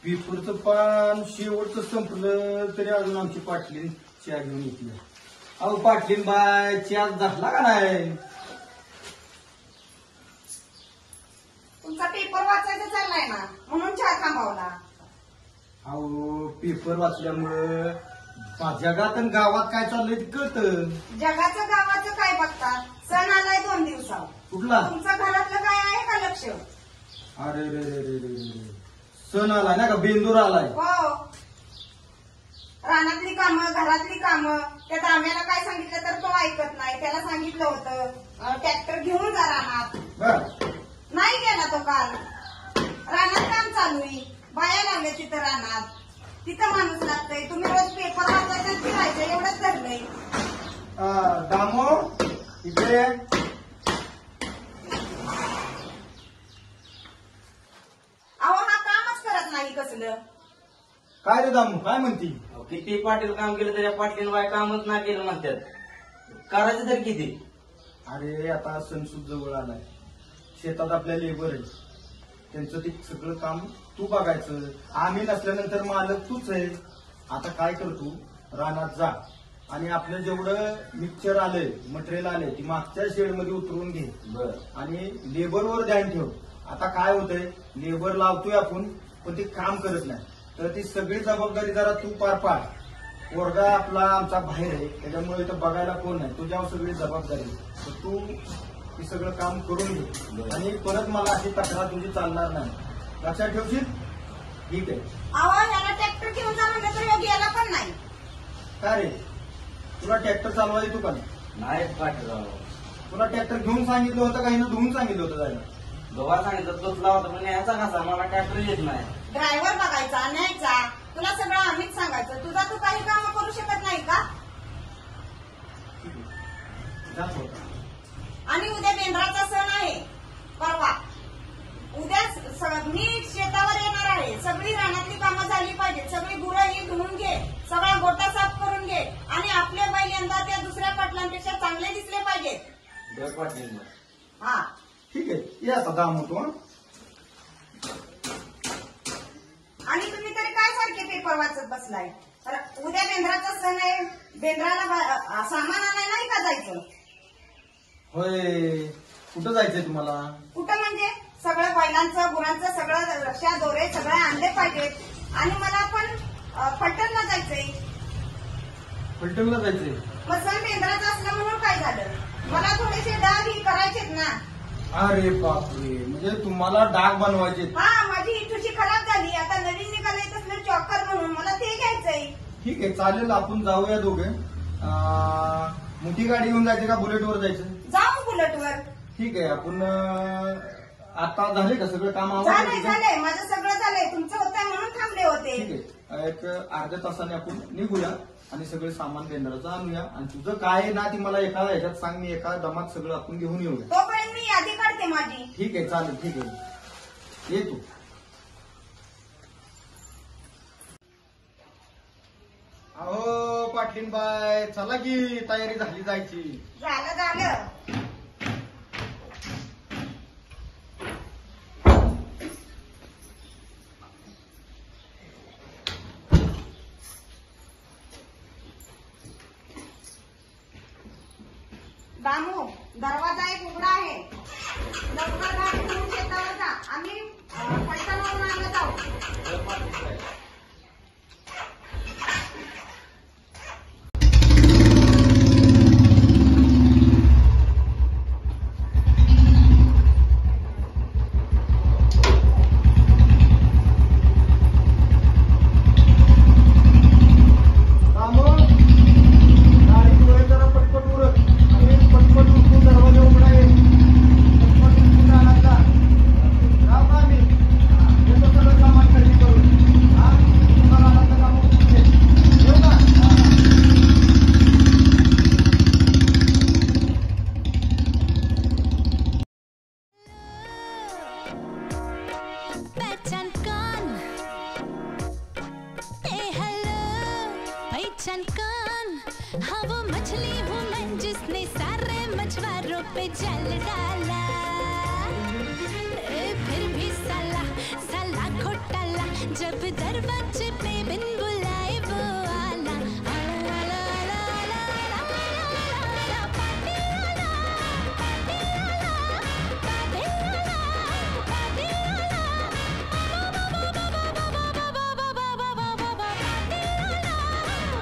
पेपरचं पान शेवटचं संपलं तरी अजून आमची पाटलीन चहा घेऊन येते. अहो पाटलीन बाय चहा झाला का नाही? तुमचा पेपर वाचायचा चाललाय ना म्हणून चहा थांबवला. अहो पेपर वाचल्यामुळं जगात आणि गावात काय चाललंय ते कळतं. जगाचं गावाचं काय बघतात? सण आलाय 2 दिवसावर. कुठला? तुमचं घरातलं काय आहे का लक्ष? अरे रे रे रे रे रे सण आलाय ना का? बेंदूर आलाय. हो. रानातली कामं घरातली कामं. त्या दाम्याला काय सांगितलं तर तो ऐकत नाही. त्याला सांगितलं होतं ट्रॅक्टर घेऊन जा रानात. नाही गेला तो काल. रानात काम चालू आहे. बाया लावल्या तिथं रानात. तिथं माणूस लागतंय. तुम्ही रोज पेपर वाचायचं फिरायचं एवढंच धरलंय. दामो इकडे कसलं काय रे दामू काय म्हणती? किती पाटील काम केलं तरी पाटील बाय कामच नाही केलं म्हणतात. करायचं तर किती? अरे आता सणसूद जवळ आलाय. शेतात आपल्या लेबर आहे. त्यांचं ते सगळं काम तू बघायचं. आम्ही नसल्यानंतर मालक तूच आहे. आता काय करतो रानात जा आणि आपलं जेवढं मिक्सचर आलंय मटेरियल आलंय ती मागच्या शेडमध्ये उतरवून घे. आणि लेबरवर ध्यान ठेव. आता काय होतंय लेबर लावतोय आपण पण ते काम करत नाही. तर ती सगळी जबाबदारी जरा तू पार पाड. पोरगा आपला आमचा बाहेर आहे त्याच्यामुळे इथं बघायला कोण नाही. तुझ्यावर सगळी जबाबदारी. तर तू हे सगळं काम करून घे आणि परत मला अशी तक्रार तुझी चालणार नाही. लक्षात ठेवशील? ठीक आहे. अहो याला ट्रॅक्टर घेऊन जा म्हणलं तर योग याला पण नाही. काय रे तुला ट्रॅक्टर चालवा येतो का? नाही पाटील. तुला ट्रॅक्टर घेऊन सांगितलं होतं का हिनं धुवून सांगितलं होतं जायला? दोघा सांगितलं तोचला होता पण याचा कसा मला ट्रॅक्टर येत नाही. ड्रायव्हर बघायचा न्यायचा. तुला सगळं आम्हीच सांगायचं. तुझा तू काही काम करू शकत नाही का? आणि उद्या बेंद्राचा सण आहे. परवा उद्या मी शेतावर येणार आहे. सगळी रानातली कामं झाली पाहिजे. सगळी गुरं ही धुवून घे. सगळा गोटा साफ करून घे. आणि आपले बैल यंदा त्या दुसऱ्या पाटलांपेक्षा चांगले दिसले पाहिजेत. हा ठीक आहे. या आता दाम होतो. आणि तुम्ही तरी काय सारखे पेपर वाचत बसलाय? उद्या बेंद्राचा सण आहे. बेंद्राला सामान आणायला नाही का जायचं? होय. कुठं जायचंय तुम्हाला? कुठं म्हणजे सगळं बैलांचं गुरांचं सगळं रक्षा दोरे सगळे आणले पाहिजेत. आणि मला पण फलटणला जायचंय. फलटणला जायचंय? मग सण बेंद्राचा असलं म्हणून काय झालं? मला थोडेसे डाग ही करायचेत ना. अरे बापरे म्हणजे तुम्हाला डाग बनवायचे? हा माझी इथूची खराब झाली. आता नवीन निघाले तसलं चॉकर म्हणून मला ते घ्यायचंय. ठीक आहे चालेल आपण जाऊया दोघे. मोठी गाडी घेऊन जायची का बुलेटवर जायचं? जाऊ बुलेटवर. ठीक आहे आपण आता झाले का सगळं काम? झालंय माझं सगळं झालंय. तुमचं होतं म्हणून थांबले होते. ठीक आहे एक अर्ध्या तासाने आपण निघूया आणि सगळे सामान बेंद्राचं आणूया. आणि तुझं काय आहे ना ती मला एका ह्याच्यात सांग. मी एका दमात सगळं आपण घेऊन येऊया. तोपर्यंत मी यादी काढते माझी. ठीक आहे चालेल. ठीक आहे ये तू. अहो पाटील बाय चला की तयारी झाली जायची. झालं दामू दरवाजा एक उघडा आहे. लवकर गाडी घेऊन शेतावर जा. पहचान कौन? ए हेलो, पहचान कौन? हाँ वो मछली हूँ मैं जिसने सारे मछुआरों पे जाल डाला। फिर भी साला साला घोटाला, जब दरवाजे पे बिन बुलाए वो आला। आला आला आला आला आला आला, पार्टी आला, पार्टी आला, पार्टी आला, पार्टी आला,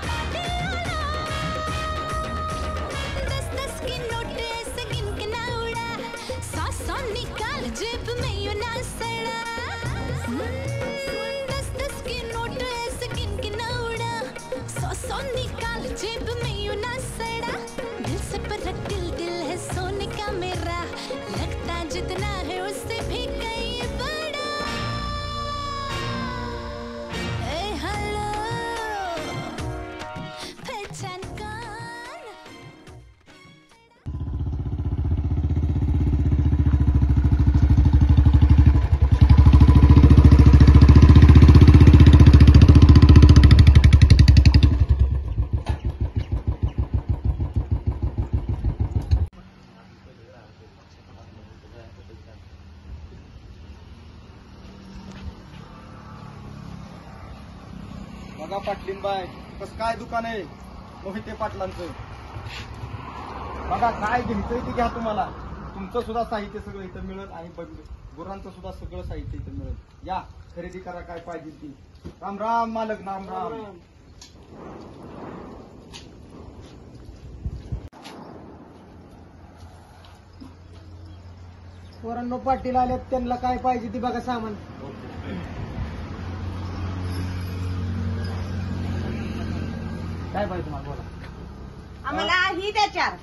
पार्टी आला। 10-10 की नोट ऐसे गिन के ना उड़ा, 100-100 निकाल जेब में यूं ना सड़ा। 10-10 की नोट ऐसे गिन के ना उड़ा, 100-100 निकाल जेब में यूं ना सड़ा। दिल से परख दिल है सोने का मेरा, लगता जितना है उससे भी कहीं बड़ा। ए हेलो, पहचान कौन? बघा पाटलीन बाय, कसं काय दुकान आहे मोहिते पाटलांचं. बघा काय घ्यायचंय ते घ्या, तुम्हाला तुमचं सुद्धा साहित्य सगळं इथं मिळेल आणि गुरांचं सुद्धा सगळं साहित्य इथं मिळेल. या खरेदी करा काय पाहिजे ती. राम राम मालक, राम राम. पोरांनो पाटील आल्यात, त्यांना काय पाहिजे ती बघा सामान. काय पाहिजे तुम्हाला बोला. आम्हाला ही द्या 4.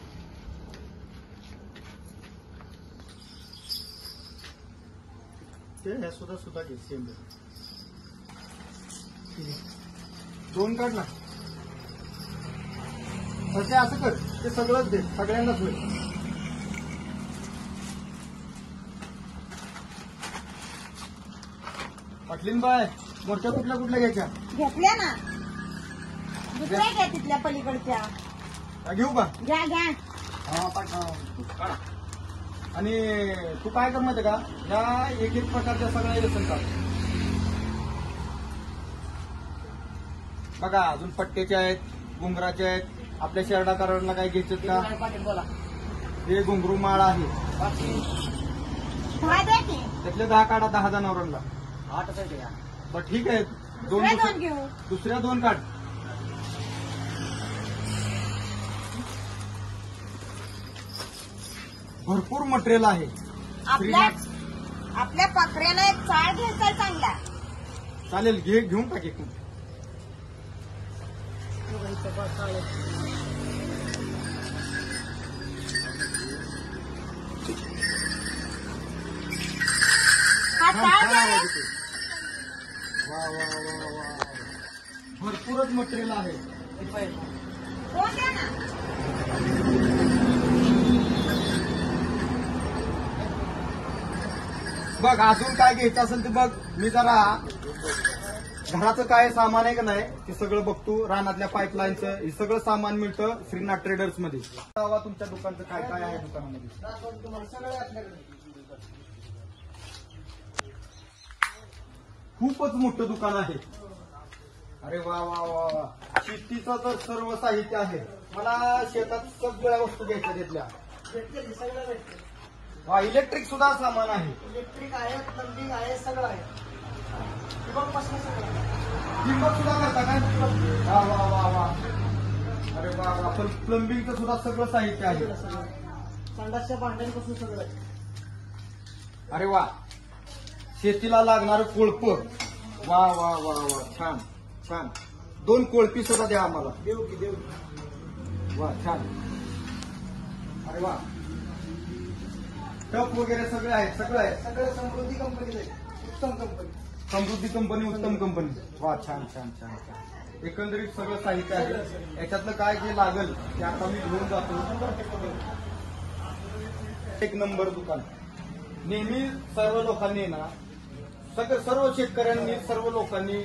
ते ह्या सुद्धा घे सेम. 2 काढ ना. ते असं कर, ते सगळंच दे, सगळ्यांनाच होईल. पाटलीन बाय, मोठ्या कुठल्या कुठल्या घ्यायच्या? घेतल्या ना, दुसऱ्या घ्या तिथल्या पलीकडच्या. घेऊ का? घ्या घ्या. हा काढा. आणि तू काय कर माहिती का, या एक एक प्रकारच्या सगळ्या व्यसन का बघा. अजून पट्ट्याचे आहेत, घुंगराचे आहेत. आपल्या शेरडा कराडला काय घ्यायचं का? पाटील बोला. हे घुंगरू माळ आहे, 10 द्या की. त्यातले 10 काढा, 10 जनावरांना. 8 आहे का? बरं ठीक आहे. दुसऱ्या 2 घेऊ. दुसऱ्या 2 काढ. भरपूर मटेरियल आहे. आपल्या पाखऱ्याला एक चाळ घ्यायचा चांगला. चालेल, घेऊन टाक एक. हा चाळ द्या रे. वा वा वा वा, भरपूरच मटेरियल आहे. कोण द्या ना. बघ अजून काय घ्यायचं असेल ते बघ. मी जरा घराचं काय सामान आहे का नाही ते सगळं बघतो. रानातल्या पाईपलाईनचं हे सगळं सामान मिळतं श्रीनाथ ट्रेडर्स मध्ये. तुमच्या दुकानचं काय काय आहे दुकानामध्ये? तुम्हाला सगळे आपल्याकडे. खूपच मोठं दुकान आहे. अरे वा वा वा वा, शेतीचं तर सर्व साहित्य आहे. मला शेतात सगळ्या वस्तू घ्यायच्या तिथल्या. भेटते सगळं भेटते. वा, इलेक्ट्रिक सुद्धा सामान आहे. इलेक्ट्रिक आहे, प्लंबिंग आहे, सगळं आहे. ठिबकपासून सगळं आहे. ठिबक सुद्धा करता काय? वा वा वा वा, अरे वा वा, पण प्लंबिंगचं सुद्धा सगळं साहित्य आहे. संडासच्या भांड्यांपासून सगळं आहे. अरे वा, शेतीला लागणारं कोळप. वा वा वा वा, छान छान. 2 कोळपी सुद्धा द्या आम्हाला. देऊ की देऊ. वा छान. अरे वा, टप वगैरे सगळे आहेत, सगळं आहे. सगळं समृद्धी कंपनीचं आहे. उत्तम कंपनी. समृद्धी कंपनी, उत्तम कंपनी. वा छान छान छान छान. एकंदरीत सगळं साहित्य आहे. याच्यातलं काय जे लागेल ते आता मी घेऊन जातो. 1 नंबर दुकान. नेहमी सर्व लोकांनी ना सर्व शेतकऱ्यांनी सर्व लोकांनी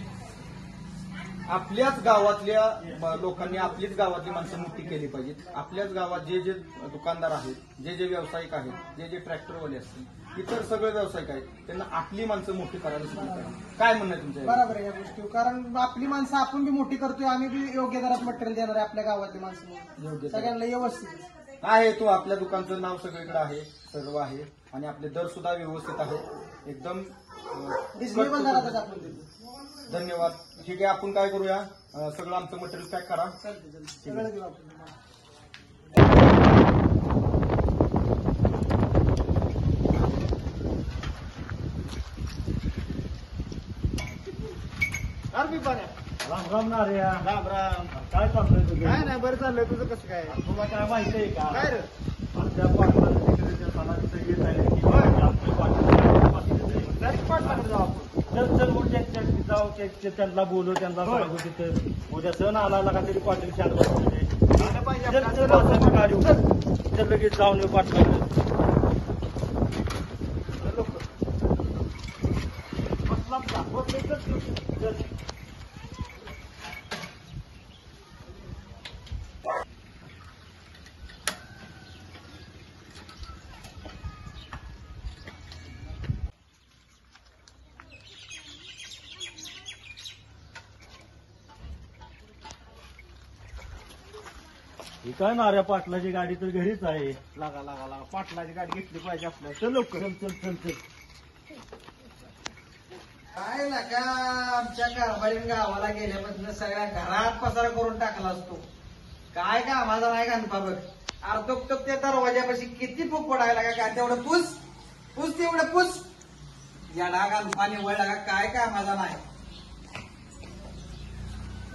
आपल्याच गावातल्या लोकांनी आपलीच गावातली माणसं मोठी केली पाहिजेत. आपल्याच गावात जे जे दुकानदार आहेत, जे जे व्यावसायिक आहेत, जे जे ट्रॅक्टरवाले असतील, इतर सगळे व्यावसायिक आहेत, त्यांना आपली माणसं मोठी करायला सुरू करा. काय म्हणणं आहे तुमचं? बरोबर आहे या गोष्टी, कारण आपली माणसं आपण बी मोठी करतोय, आम्ही बी योग्य दरात मटेरियल देणार आहे आपल्या गावातली माणसं योग्य सगळ्यांना व्यवस्थित आहे. तो आपल्या दुकानचं नाव सगळीकडे आहे, सर्व आहे आणि आपले दर सुद्धा व्यवस्थित आहेत, एकदम रिजनेबल दरातच आपण देतो. धन्यवाद. ठीक आहे, आपण काय करूया, सगळं आमचं मटेरियल पॅक करा. सगळं देऊ आपण. राम राम ना रे. राम राम. काय चाललंय तुझं? काय नाही, बरं चाललंय. तुझं कसं काय? तुला काय माहिती आहे का? काय रे? त्या पाटलाच्या तिकडे त्या सणाची येत आहे की आपल्या पाटलाकडे जाऊ आपण. चल चल उद्या जाऊ त्यांना बोलू, त्यांना सांगू तिथं उद्या सण आला का तरी पाटील शांत बसले. चल चल असं गाडी चल लगेच जाऊन येऊ पाटलाकडे. चल ही काय नाऱ्या पाटलाची गाडी तर घरीच आहे. लागा लागा लागा, पाटलाची गाडी घेतली पाहिजे आपल्याला. चल लवकर. चल चल चल चल. काय नका आमच्या कारभारी गावाला गेल्यापासून सगळ्या घरात पसारा करून टाकला असतो. काय का माझा नाही का बघ, अर्धोक्तप त्या दरवाजापाशी किती फूक पडायला का तेवढं पुस पुस तेवढं पुस या डागान पाणी वळ लागा. काय का माझा नाही.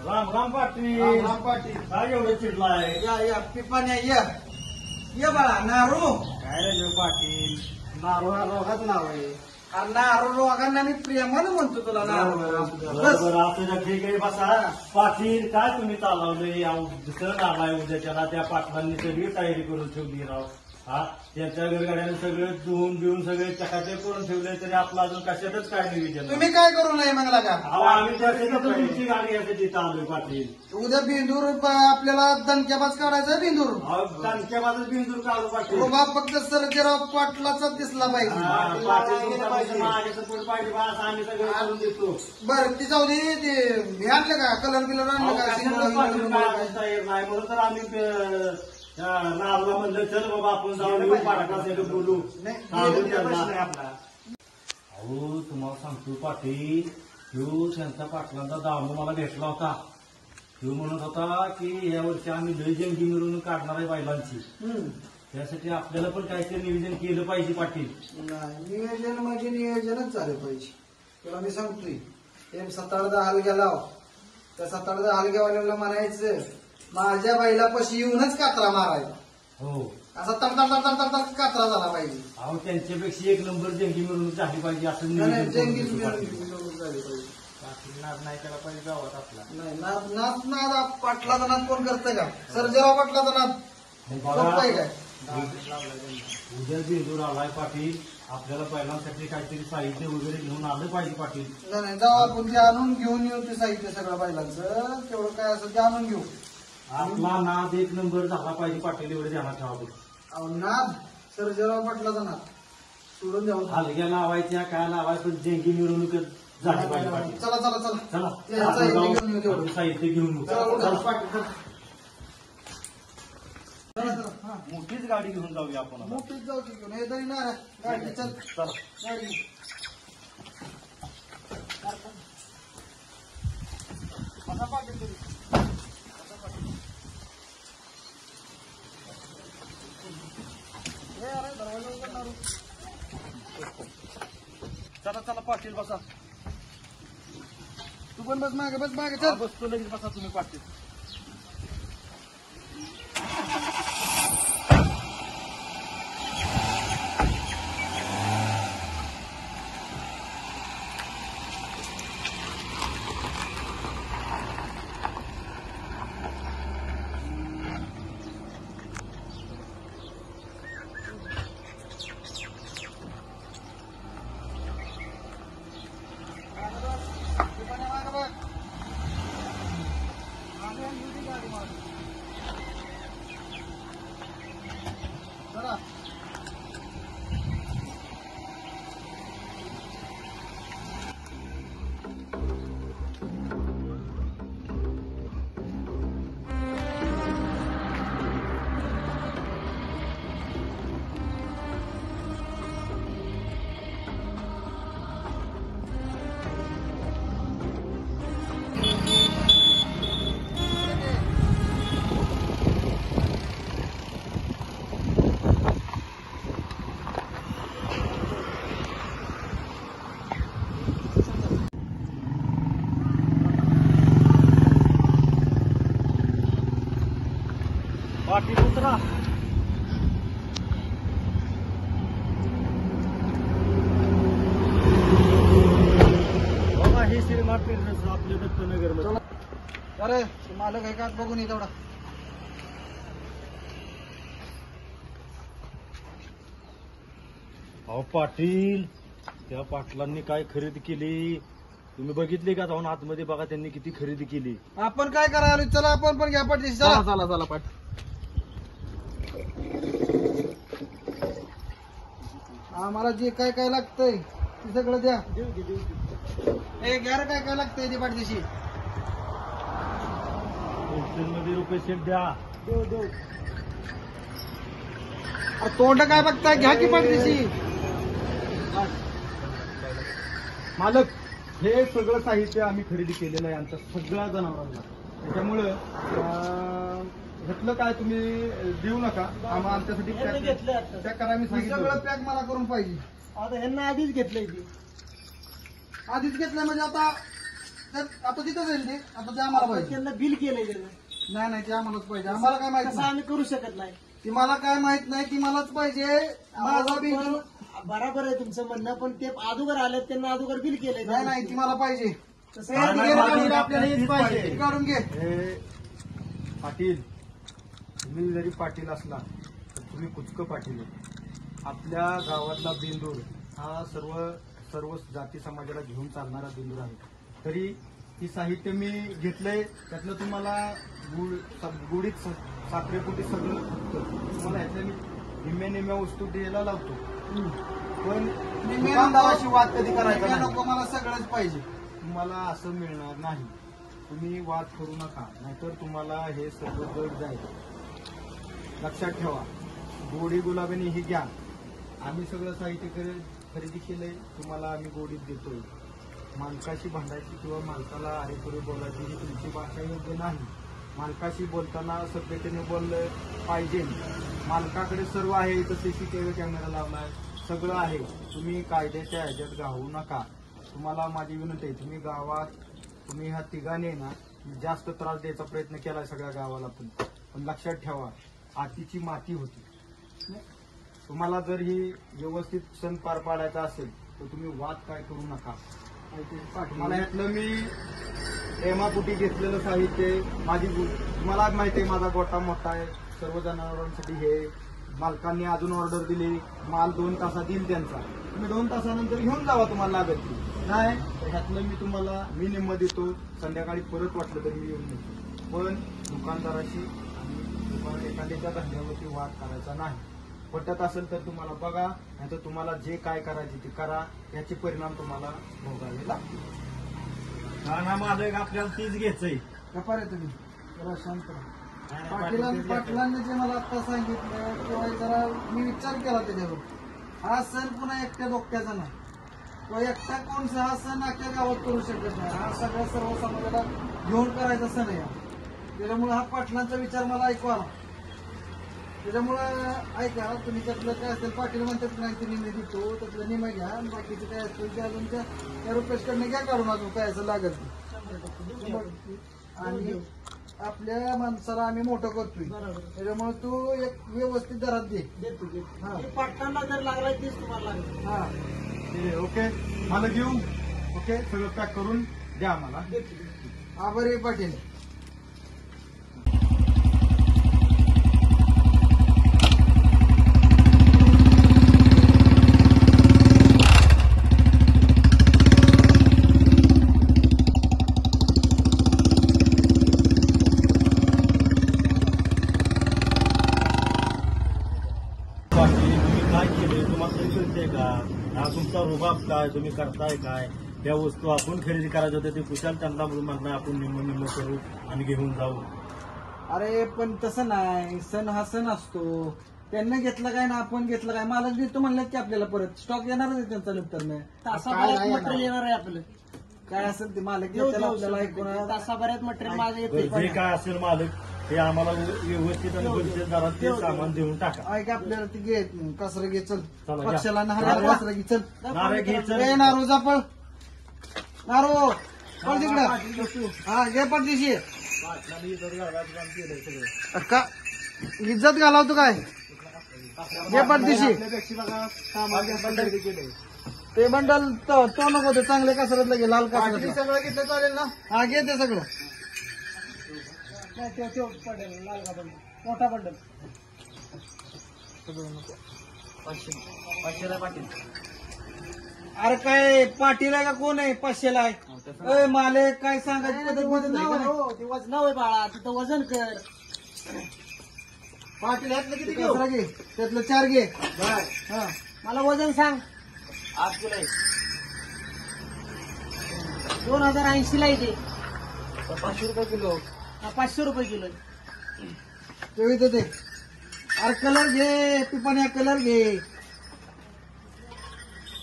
राम राम पाटील. राम राम पाटील. काय एवढं चिडलाय? या पिपाण्या ये बाळा नारू. काय रे पाटील, नारू हा रोगाचं नाव आहे. अरे नारू रोगांना मी प्रेमानं म्हणतो तुला नारू. बस. बरं असं ठीक आहे. बसा पाटील. काय तुम्ही चालवलंय? दुसरं आलाय उद्याच्याला. त्या पाटलांनी सगळी तयारी करून ठेवली राव. हा त्यांच्या घरगाड्याने सगळं धुवून बिवून सगळे चकाचक करून ठेवले, तरी आपलं अजून कशातच काय नियोजन. तुम्ही काय करू नये मग लागा. अहो, आम्ही त्याच्यातच तुमची गाडी यासाठी तिथं आलोय पाटील. उद्या बिंदूर आपल्याला दणक्याबाज काढायचा बिंदूर. अहो, त्यांच्या बाजूच बिंदूर काढू पाटील. बाबा फक्त सर्जेराव पाटलाचा दिसला पाहिजे. पाटील तुमचा पैसा माझ्या सपोर्ट पाहिजे बा, असं आम्ही सगळं करून देतो. बरं ती जाऊ दे. ते हे आणलं का कलर बिलर अहो, आणलं का? कशालाच पाटील काय अजून तयार नाही म्हणून तर आम्ही नारला म्हणलं चल बाबा आपण जाऊन येऊ पाटलासाठी बोलू. सांगून त्यांना. अहो तुम्हाला सांगतो पाटील, ह्यो त्यांचा पाटलांचा दामू मला भेटला होता. ह्यो म्हणत होता की या वर्षी आम्ही लय जंगी मिरवणूक काढणार आहे बैलांची. त्यासाठी आपल्याला पण काहीतरी नियोजन केलं पाहिजे पाटील. नियोजन म्हणजे नियोजनच झालं पाहिजे. तुला मी सांगतोय 7-8 हलग्या लाव. त्या 7-8 हलग्यावाल्याला म्हणायचं माझ्या बैलापाशी येऊनच कात्रा मारायचा. हो असा तडतड कात्रा झाला पाहिजे. अहो त्यांच्यापेक्षा एक नंबर जंगी मिरवणूक झाली पाहिजे असं नाही, जंगी नियोजन करतो पाटील. मिरवणूक झाली पाहिजे. नाद नाही केला पाहिजे गावात आपला. नाही नाद पाटलाचा नाद कोण करतंय का? सर्जेराव पाटलाचा नाद सोपं आहे काय? उद्या बेंदूर आलाय पाटील. आपल्याला बैलांसाठी काहीतरी साहित्य वगैरे घेऊन आलं पाहिजे पाटील. नाही जाऊ आपण ते आणून घेऊन येऊ. ते साहित्य सगळं बैलांचं तेवढं काय असं ते आणून घेऊ. आपला नाद एक नंबर झाला पाहिजे पाटील, एवढे ध्यानात ठेवा. अहो नाद सर्जेराव पाटलाचा नाद सोडून द्यावं. हलग्या लावायच्या काय लावायचं, जंगी मिरवणूक झाली पाहिजे पाटील. चला चला चला चला ते आपण साहित्य जाऊ, घेऊन येऊ तेवढं. आपण साहित्य घेऊन येऊ. चला, उठा, चला. पाटील, चला. चला, चला. हा. मोठीच गाडी घेऊन जाऊया आपण आता. मोठीच जाऊ की घेऊन. हे तरी ना गाडी चल. चला. गाडी बसा पाटील तुम्ही. हे अरे दरवाजा उघडणार. चला चला पाटील बसा. तू पण बस मागे चल. बसतो लगेच. बसा तुम्ही पाटील. परिमा ट्रेडर्स आपल्या दत्तनगर मध्ये. अरे मालक आहे का बघून ये तेवढा. अहो पाटील, त्या पाटलांनी काय खरेदी केली तुम्ही बघितली का? जाऊन आतमध्ये बघा त्यांनी किती खरेदी केली. आपण काय करायला चला आपण पण घ्या पाठीशी. चला चला चला पाठ. आम्हाला जे काय काय लागतंय ते सगळं द्या. ए घ्या रे काय काय लागतंय ते पाठीशी. मध्ये रुपये सेट द्या. अरे तोंड काय बघताय घ्या की पाठीशी. मालक, हे सगळं साहित्य आम्ही खरेदी केलेलं आहे आमच्या सगळ्या जनावरांना. त्याच्यामुळं ह्यातलं काय तुम्ही देऊ नका. आमच्यासाठी पॅक करा. मी सांगितलं सगळं पॅक मला करून पाहिजे. आता ह्यांना आधीच घेतलंय ती. आधीच घेतलंय म्हणजे आता तिथं जाईल ते. आता ते आम्हाला पाहिजे. त्यांना बिल केलंय. नाही नाही ते आम्हालाच पाहिजे. आम्हाला काय माहित नाही. आम्ही करू शकत नाही. ती मला काय माहित नाही. ती मलाच पाहिजे. माझा बिल बरोबर आहे तुमचं म्हणणं, पण ते अगोदर आले त्यांना अगोदर बिल केलंय. नाही नाही ती मला पाहिजे. आपल्याला हेच पाहिजे. ती काढून घे. हे पाटील, तुम्ही जरी पाटील असला तर तुम्ही कुचकं पाटील आहे. आपल्या गावातला बेंदूर हा सर्व जाती समाजाला घेऊन चालणारा बेंदूर आहे. तरी ही साहित्य मी घेतलंय. त्यातलं तुम्हाला गुढीत साखरेपोटी सगळं तुम्हाला ह्यातल्या मी निम्म्या वस्तू द्यायला लावतो. पण दुकानदाराशी वाद कधी करायचा नाही. नको मला सगळंच पाहिजे. तुम्हाला असं मिळणार नाही. तुम्ही वाद करू नका, नाहीतर तुम्हाला हे सगळं जड जाईल. लक्षात ठेवा. गोडी गुलाबीने ही घ्या. आम्ही सगळं साहित्य खरेदी केलंय. तुम्हाला आम्ही गोडीत देतोय. मालकाशी भांडायची किंवा मालकाला अरेपुरे बोलायची ही तुमची भाषा योग्य नाही. मालकाशी बोलताना सभ्यतेने बोललं पाहिजे. मालकाकडे सर्व आहे. इथं सीसीटीव्ही कॅमेरा लावलाय, सगळं आहे. तुम्ही कायद्याच्या ह्याच्यात घावू नका. तुम्हाला माझी विनंती आहे, तुम्ही गावात तुम्ही ह्या तिघांनी ना जास्त त्रास द्यायचा प्रयत्न केलाय सगळ्या गावाला. पण लक्षात ठेवा, आतीची माती होती. तुम्हाला जर ही व्यवस्थित सण पार पाडायचा असेल तर तुम्ही वाद काय करू नका. मला यातलं मी प्रेमापोटी घेतलेलं साहित्य माझी तुम्हाला माहिती आहे. माझा गोटा मोठा आहे. सर्व जनावरांसाठी हे मालकांनी अजून ऑर्डर दिली. माल 2 तासात येईल त्यांचा. तुम्ही 2 तासानंतर घेऊन जावा तुम्हाला लागत नाही. तर ह्यातलं मी तुम्हाला निम्म देतो. संध्याकाळी परत वाटलं तरी मी येऊन देतो. पण दुकानदाराशी आणि एखाद्याच्या धंद्यावरती वाद करायचा नाही. पटत असेल तर तुम्हाला बघा, नाहीतर तुम्हाला जे काय करायचे ते करा. याचे परिणाम तुम्हाला भोगावे लागतील. ना मालक आपल्याला तीच घ्यायचंय. गप्पा रे तुम्ही जरा शांत राहा. पाटलांनी जे मला आता सांगितलं किंवा जरा मी विचार केला त्याच्यावर. हा सण पुन्हा एकट्या डोक्याचा नाही. तो एकटा कोण हा सण अख्ख्या गावात करू शकत नाही. हा सगळ्या सर्व समाजाला घेऊन करायचा सण आहे. त्याच्यामुळे हा पाटलांचा विचार मला ऐकवा. त्याच्यामुळं ऐका, तुम्ही त्यातलं काय असेल पाटील म्हणतात नाही ते निम्मे देतो, त्यातलं निम्मे घ्या. बाकीचे काय असेल ते अजून त्या रुपयेकडनं घ्या काढून अजून काय असं लागत. आणि आपल्या माणसाला आम्ही मोठं करतोय. त्याच्यामुळे तू एक व्यवस्थित दरात दे. पाटलांना जर लागलाय तेच तुम्हाला लागेल. हा ओके, मला घेऊ. ओके, सगळं पॅक करून द्या आम्हाला. आभारी पाटील. तुम्ही काय केलंय तुम्हाला तरी कळतंय का? हा तुमचा रुबाब काय? तुम्ही करताय काय? त्या वस्तू आपण खरेदी करायच्या होत्या ते कुशाल त्यांना म्हणणं आपण निम्म करू आणि घेऊन जाऊ. अरे पण तसं नाही. सण हा सण असतो. त्यांना घेतलं काय ना आपण घेतलं काय. मालक देतो म्हणलं की आपल्याला परत स्टॉक येणारच आहे त्यांचा नंतर मटेरियल येणार आहे आपलं. काय असेल ते मालक देतात आपल्याला ऐकून. तासाभरात मटेरियल माझं येतं. जे काय असेल मालक ते आम्हाला व्यवस्थित आणि बक्षीस दरात ते सामान देऊन टाका. ऐक आपल्याला ती घे कसरं घे. चल चला, घ्या. पक्षाला नारळ कसरं घे. चल नारळ घे, चल. ए नारू जा पळ. नारू पळ तिकडं. हा घे पडदिशी. का इज्जत घालावतो काय? घे पडदिशी. आपल्यापेक्षा बघा सामान खरेदी केलंय. ते बंडल तो नको ते चांगले कसरतलं घे लाल पाटील कसरत सगळं घेतलं चालेल ना? हा घे ते सगळं पडेल लाल का बंडल मोठा बंडल पाचशेला पाटील. अरे काय पाटील आहे का कोण आहे 500ला आहे ए माले काय सांगायची पद्धत वजन नाव आहे बाळा तिथं वजन कर पाटील यातलं किती घेऊ? कचरा घे त्यातलं 4 घे हा मला वजन सांग 8 किलो आहे. 2080 ला येते 500 रुपये किलो. 500 रुपये किलो ते इथं ते अरे कलर घे पिपाण्या कलर घे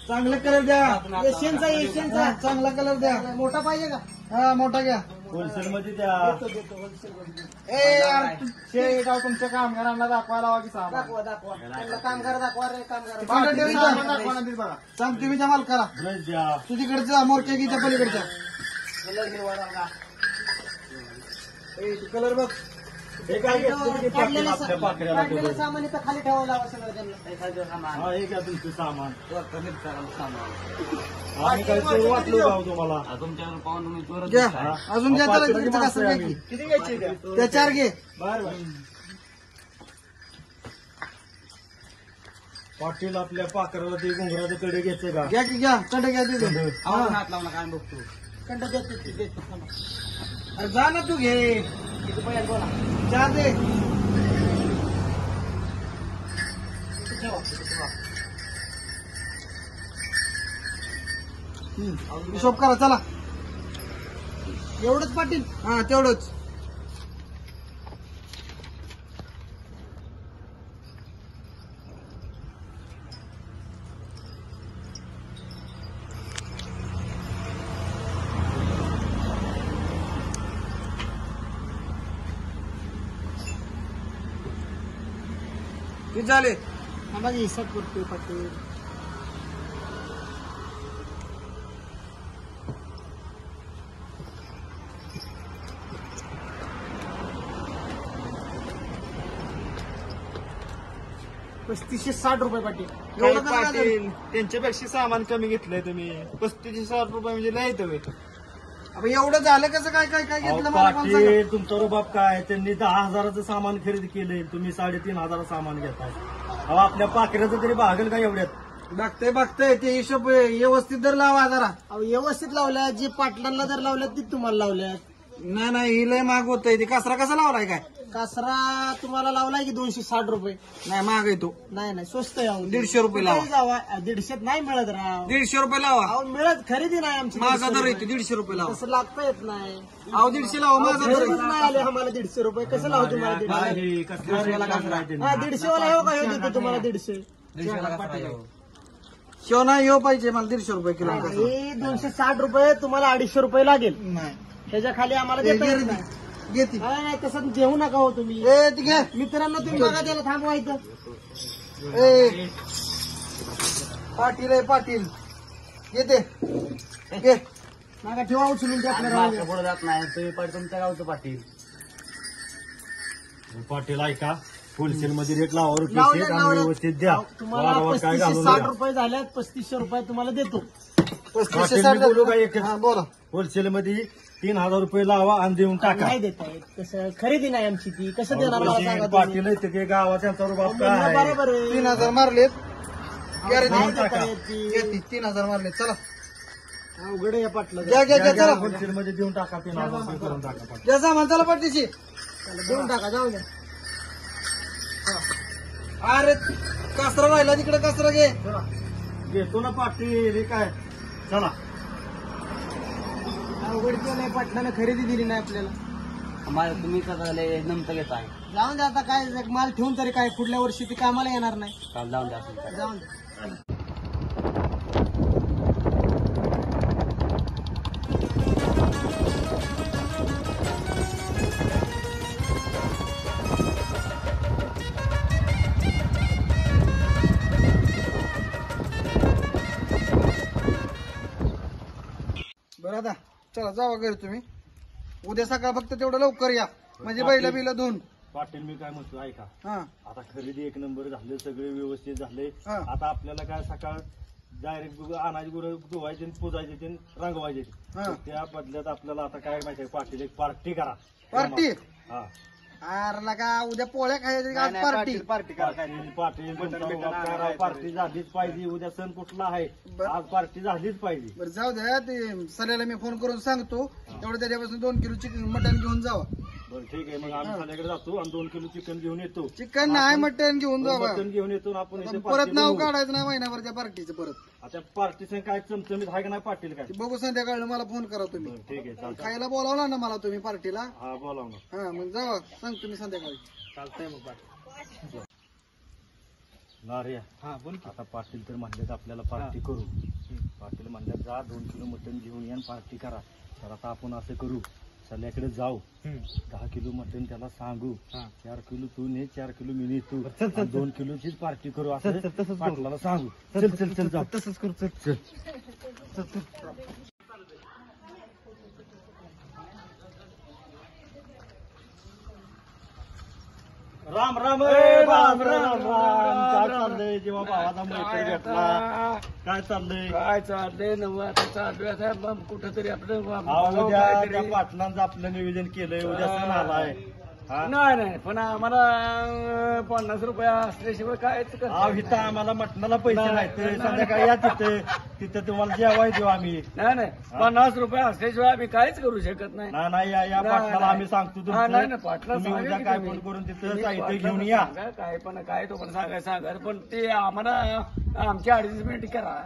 चांगला कलर द्या एशियनचा चांगला कलर द्या मोठा पाहिजे का हा मोठा घ्या होलसेल मध्ये द्या. ए यार शेगाव तुमच्या कामगारांना दाखवायला हवा की दाखवा त्यांना कामगार दाखवा रे कामगार सांग तुम्ही त्या मालकाला ब्रश द्या. तुझीकडच्या मोरक्याच्या पलीकडच्या कलर बघ हे काय घेतलं की पाटील आपल्या पाकऱ्याला तेवढं. सामान इथं खाली ठेवायला हवं सगळं त्यांना एखादं सामान. हा हे घ्या तुमचं सामान. कमीत कमी सामान. आम्ही काय चोर वाटलो गाव तुम्हाला. तुमच्यावर पाहून तुम्ही चोरच घ्या दिसताय. अजून घ्या पाच त्याला किलो कसं माणसं आहे घ्या की. आम्ही. किती घ्यायची द्या? त्या 4 घे पाटील आपल्या पाकराला ते घुंगराचं कडे घ्यायचं का? घ्या की घ्या कंड घ्या तिथे कंड. आवाज हात लावला काय बघतो. कंड देतो अरे जा ना तू घे किती पहिल्यात बोला. 4 दे हिशोब करा चला एवढंच पाटील हा तेवढंच किती झाले आम्हाला हिसाब करतोय पाटील ₹3560 पाटील एवढं कसं काय झालं? त्यांच्यापेक्षा सामान कमी घेतलंय तुम्ही 3560 रुपये म्हणजे लय येतं व्हय. अब एवढं झालं कसं काय काय काय अहो, घेतलं मला कोण सांगा? पाटील तुमचा रुबाब काय? त्यांनी 10,000चं सामान खरेदी केलंय, तुम्ही 3,500 सामान घेताय. अहो आपल्या पाकऱ्याचं तरी भागल का एवढ्यात? बघतंय ते हिशोब व्यवस्थित दर लावा जरा व्यवस्थित लावल्या जे पाटलांना दर लावल्यात ती तुम्हाला लावल्यात नाही ही लय महाग होतंय ते कासरा कसा लावलाय काय कासरा तुम्हाला लावलाय की ₹260 नाही महाग आहे तो नाही स्वस्त आहे ₹150 लावा 150 नाही मिळत राव ₹150 लावा मिळत खरेदी नाही आमची माझा दर येतो ₹150 लावा तसं लागता येत नाही अहो 150 लावा माझा दर नाही आले आम्हाला ₹150 कसं लावू तुम्हाला काय हे कसल्या रेटला काय त्यांनी? 150 वाला हो का हो देतो तुम्हाला 150 ₹150 शिव नाही येऊ पाहिजे मला ₹150 किलो ₹260 तुम्हाला ₹250 लागेल नाही त्याच्या खाली आम्हाला घेते नाही तसं देऊ नका हो तुम्ही मित्रांनो तुम्ही बघा त्याला थांबवायचं पाटील आहे पाटील येते घे नका ठेवा उचलून आणि मागचं पुढं जात नाही. तुम्ही पण तुमच्या गावचं पाटील. पाटील ऐका होलसेल मध्ये रेट लावा रुपये आणि व्यवस्थित द्या. तुम्हाला वारंवार काय घालून द्या. ₹3560 झाल्यात ₹3500 तुम्हाला देतो पाटील मी बोलू का एकच? बोला होलसेल मध्ये 3,000 रुपये लावा आणि देऊन टाका. नाही देता येत कसं खरेदी नाही आमची ती कसं देणार मला सांगा तुम्ही? पाटील येते की गावात त्यांचा रुबाब काय? बरोबर 3,000 मारलेत देऊन टाका. 3,000 मारलेत चला अवघड या पाटला घ्या चला होलसेल मध्ये देऊन टाका 3,000 रुपये करून टाका पाटील. घ्या सामान चला पाठीशी देऊन टाका जाऊ द्या अरे कासरा राहिला तिकडे कासरा घे घेतो ना पाटील हे काय चला अवघड केलंय पाटलानं खरेदी दिली नाही आपल्याला आम्हाला तुम्ही कसं लय नमतं घेताय. जाऊन द्या आता काय माल ठेवून तरी काय पुढल्या वर्षी ती कामाला येणार नाही चाल जाऊन द्या असेल तर. जाऊन द्या बरं आता चला जावा घरी तुम्ही उद्या सकाळ फक्त तेवढं लवकर या म्हणजे बैल बिल धुवून पाटील मी काय म्हणतो ऐका हा आता खरेदी 1 नंबर झाले सगळे व्यवस्थित झाले. हा. आता आपल्याला काय सकाळ डायरेक्ट आणायची गुरं धुवायचे पुजायचे ते रंगवायचे हा. त्या बदल्यात आपल्याला आता काय माहिती आहे पाटील एक पार्टी करा पार्टी हा अरे लगा उद्या पोळ्या खायची आज पार्टी पार्टी पाटील पार्टी झालीच पाहिजे उद्या सण कुठला आहे बरं. आज पार्टी झालीच पाहिजे बरं जाऊ द्या ते सल्याला मी फोन करून सांगतो तेवढं त्याच्यापासून 2 किलो चिकन मटण घेऊन जावा. बरं ठीक आहे मग आम्ही संध्याकडे जातो आणि 2 किलो चिकन घेऊन येतो चिकन नाही मटण घेऊन जावा. मटण घेऊन येतो आणि आपण इथे परत party नाव बनवू. काढायचं नाही महिनाभर त्या पार्टीचं परत आता पार्टीचं काय चमचमीत आहे का नाही पाटील काय ते बघू संध्याकाळी मला फोन करा तुम्ही. बरं, ठीक आहे चालतंय खायला बोलावला ना मला तुम्ही पार्टीला. हा बोलाव ना हा मग जावा सांगतो मी संध्याकाळी. चालतंय मग पाटील नार्या हा बोल आता पाटील तर म्हणलेत आपल्याला पार्टी करू पाटील म्हणल्यात जा 2 किलो मटण घेऊन या पार्टी करा तर आता आपण असं करू सल्याकडे जाऊ 10 किलो मटण त्याला सांगू 4 किलो तू ने 4 किलो मी नेतो 2 किलोचीच पार्टी करू असं पाटलाला सांगू चल चल चल जाऊ तसंच करू चल राम राम राम राम राम काय चाललंय जेव्हा भावाचा मैत्री भेटला काय चाललंय काय चाललंय नवं आता चालू आहे कुठंतरी आपलं उद्या त्या पाटलांचं आपलं नियोजन केलंय उद्या सण आलाय हा? नाही नाही पण आम्हाला 50 रुपये असल्याशिवाय काय अहो इथं आम्हाला मटणाला पैसे नाहीत संध्याकाळी या तिथं तुम्हाला जेवाय देऊ आम्ही नाही नाही 50 रुपये असल्याशिवाय आम्ही काहीच करू शकत नाही. नाही या नाही, पाटलाला नाही. आम्ही सांगतो हा, नाही, तुमचं नाही, पाटला तुम्ही सांगा उद्या की काय तुम्ही. फोन करून तिथं तुम्ही साहित्य पाटलाला घेऊन या सांगा, काय तो पण सांगा पण ते आम्हाला आमची ऍडजस्टमेंट करा.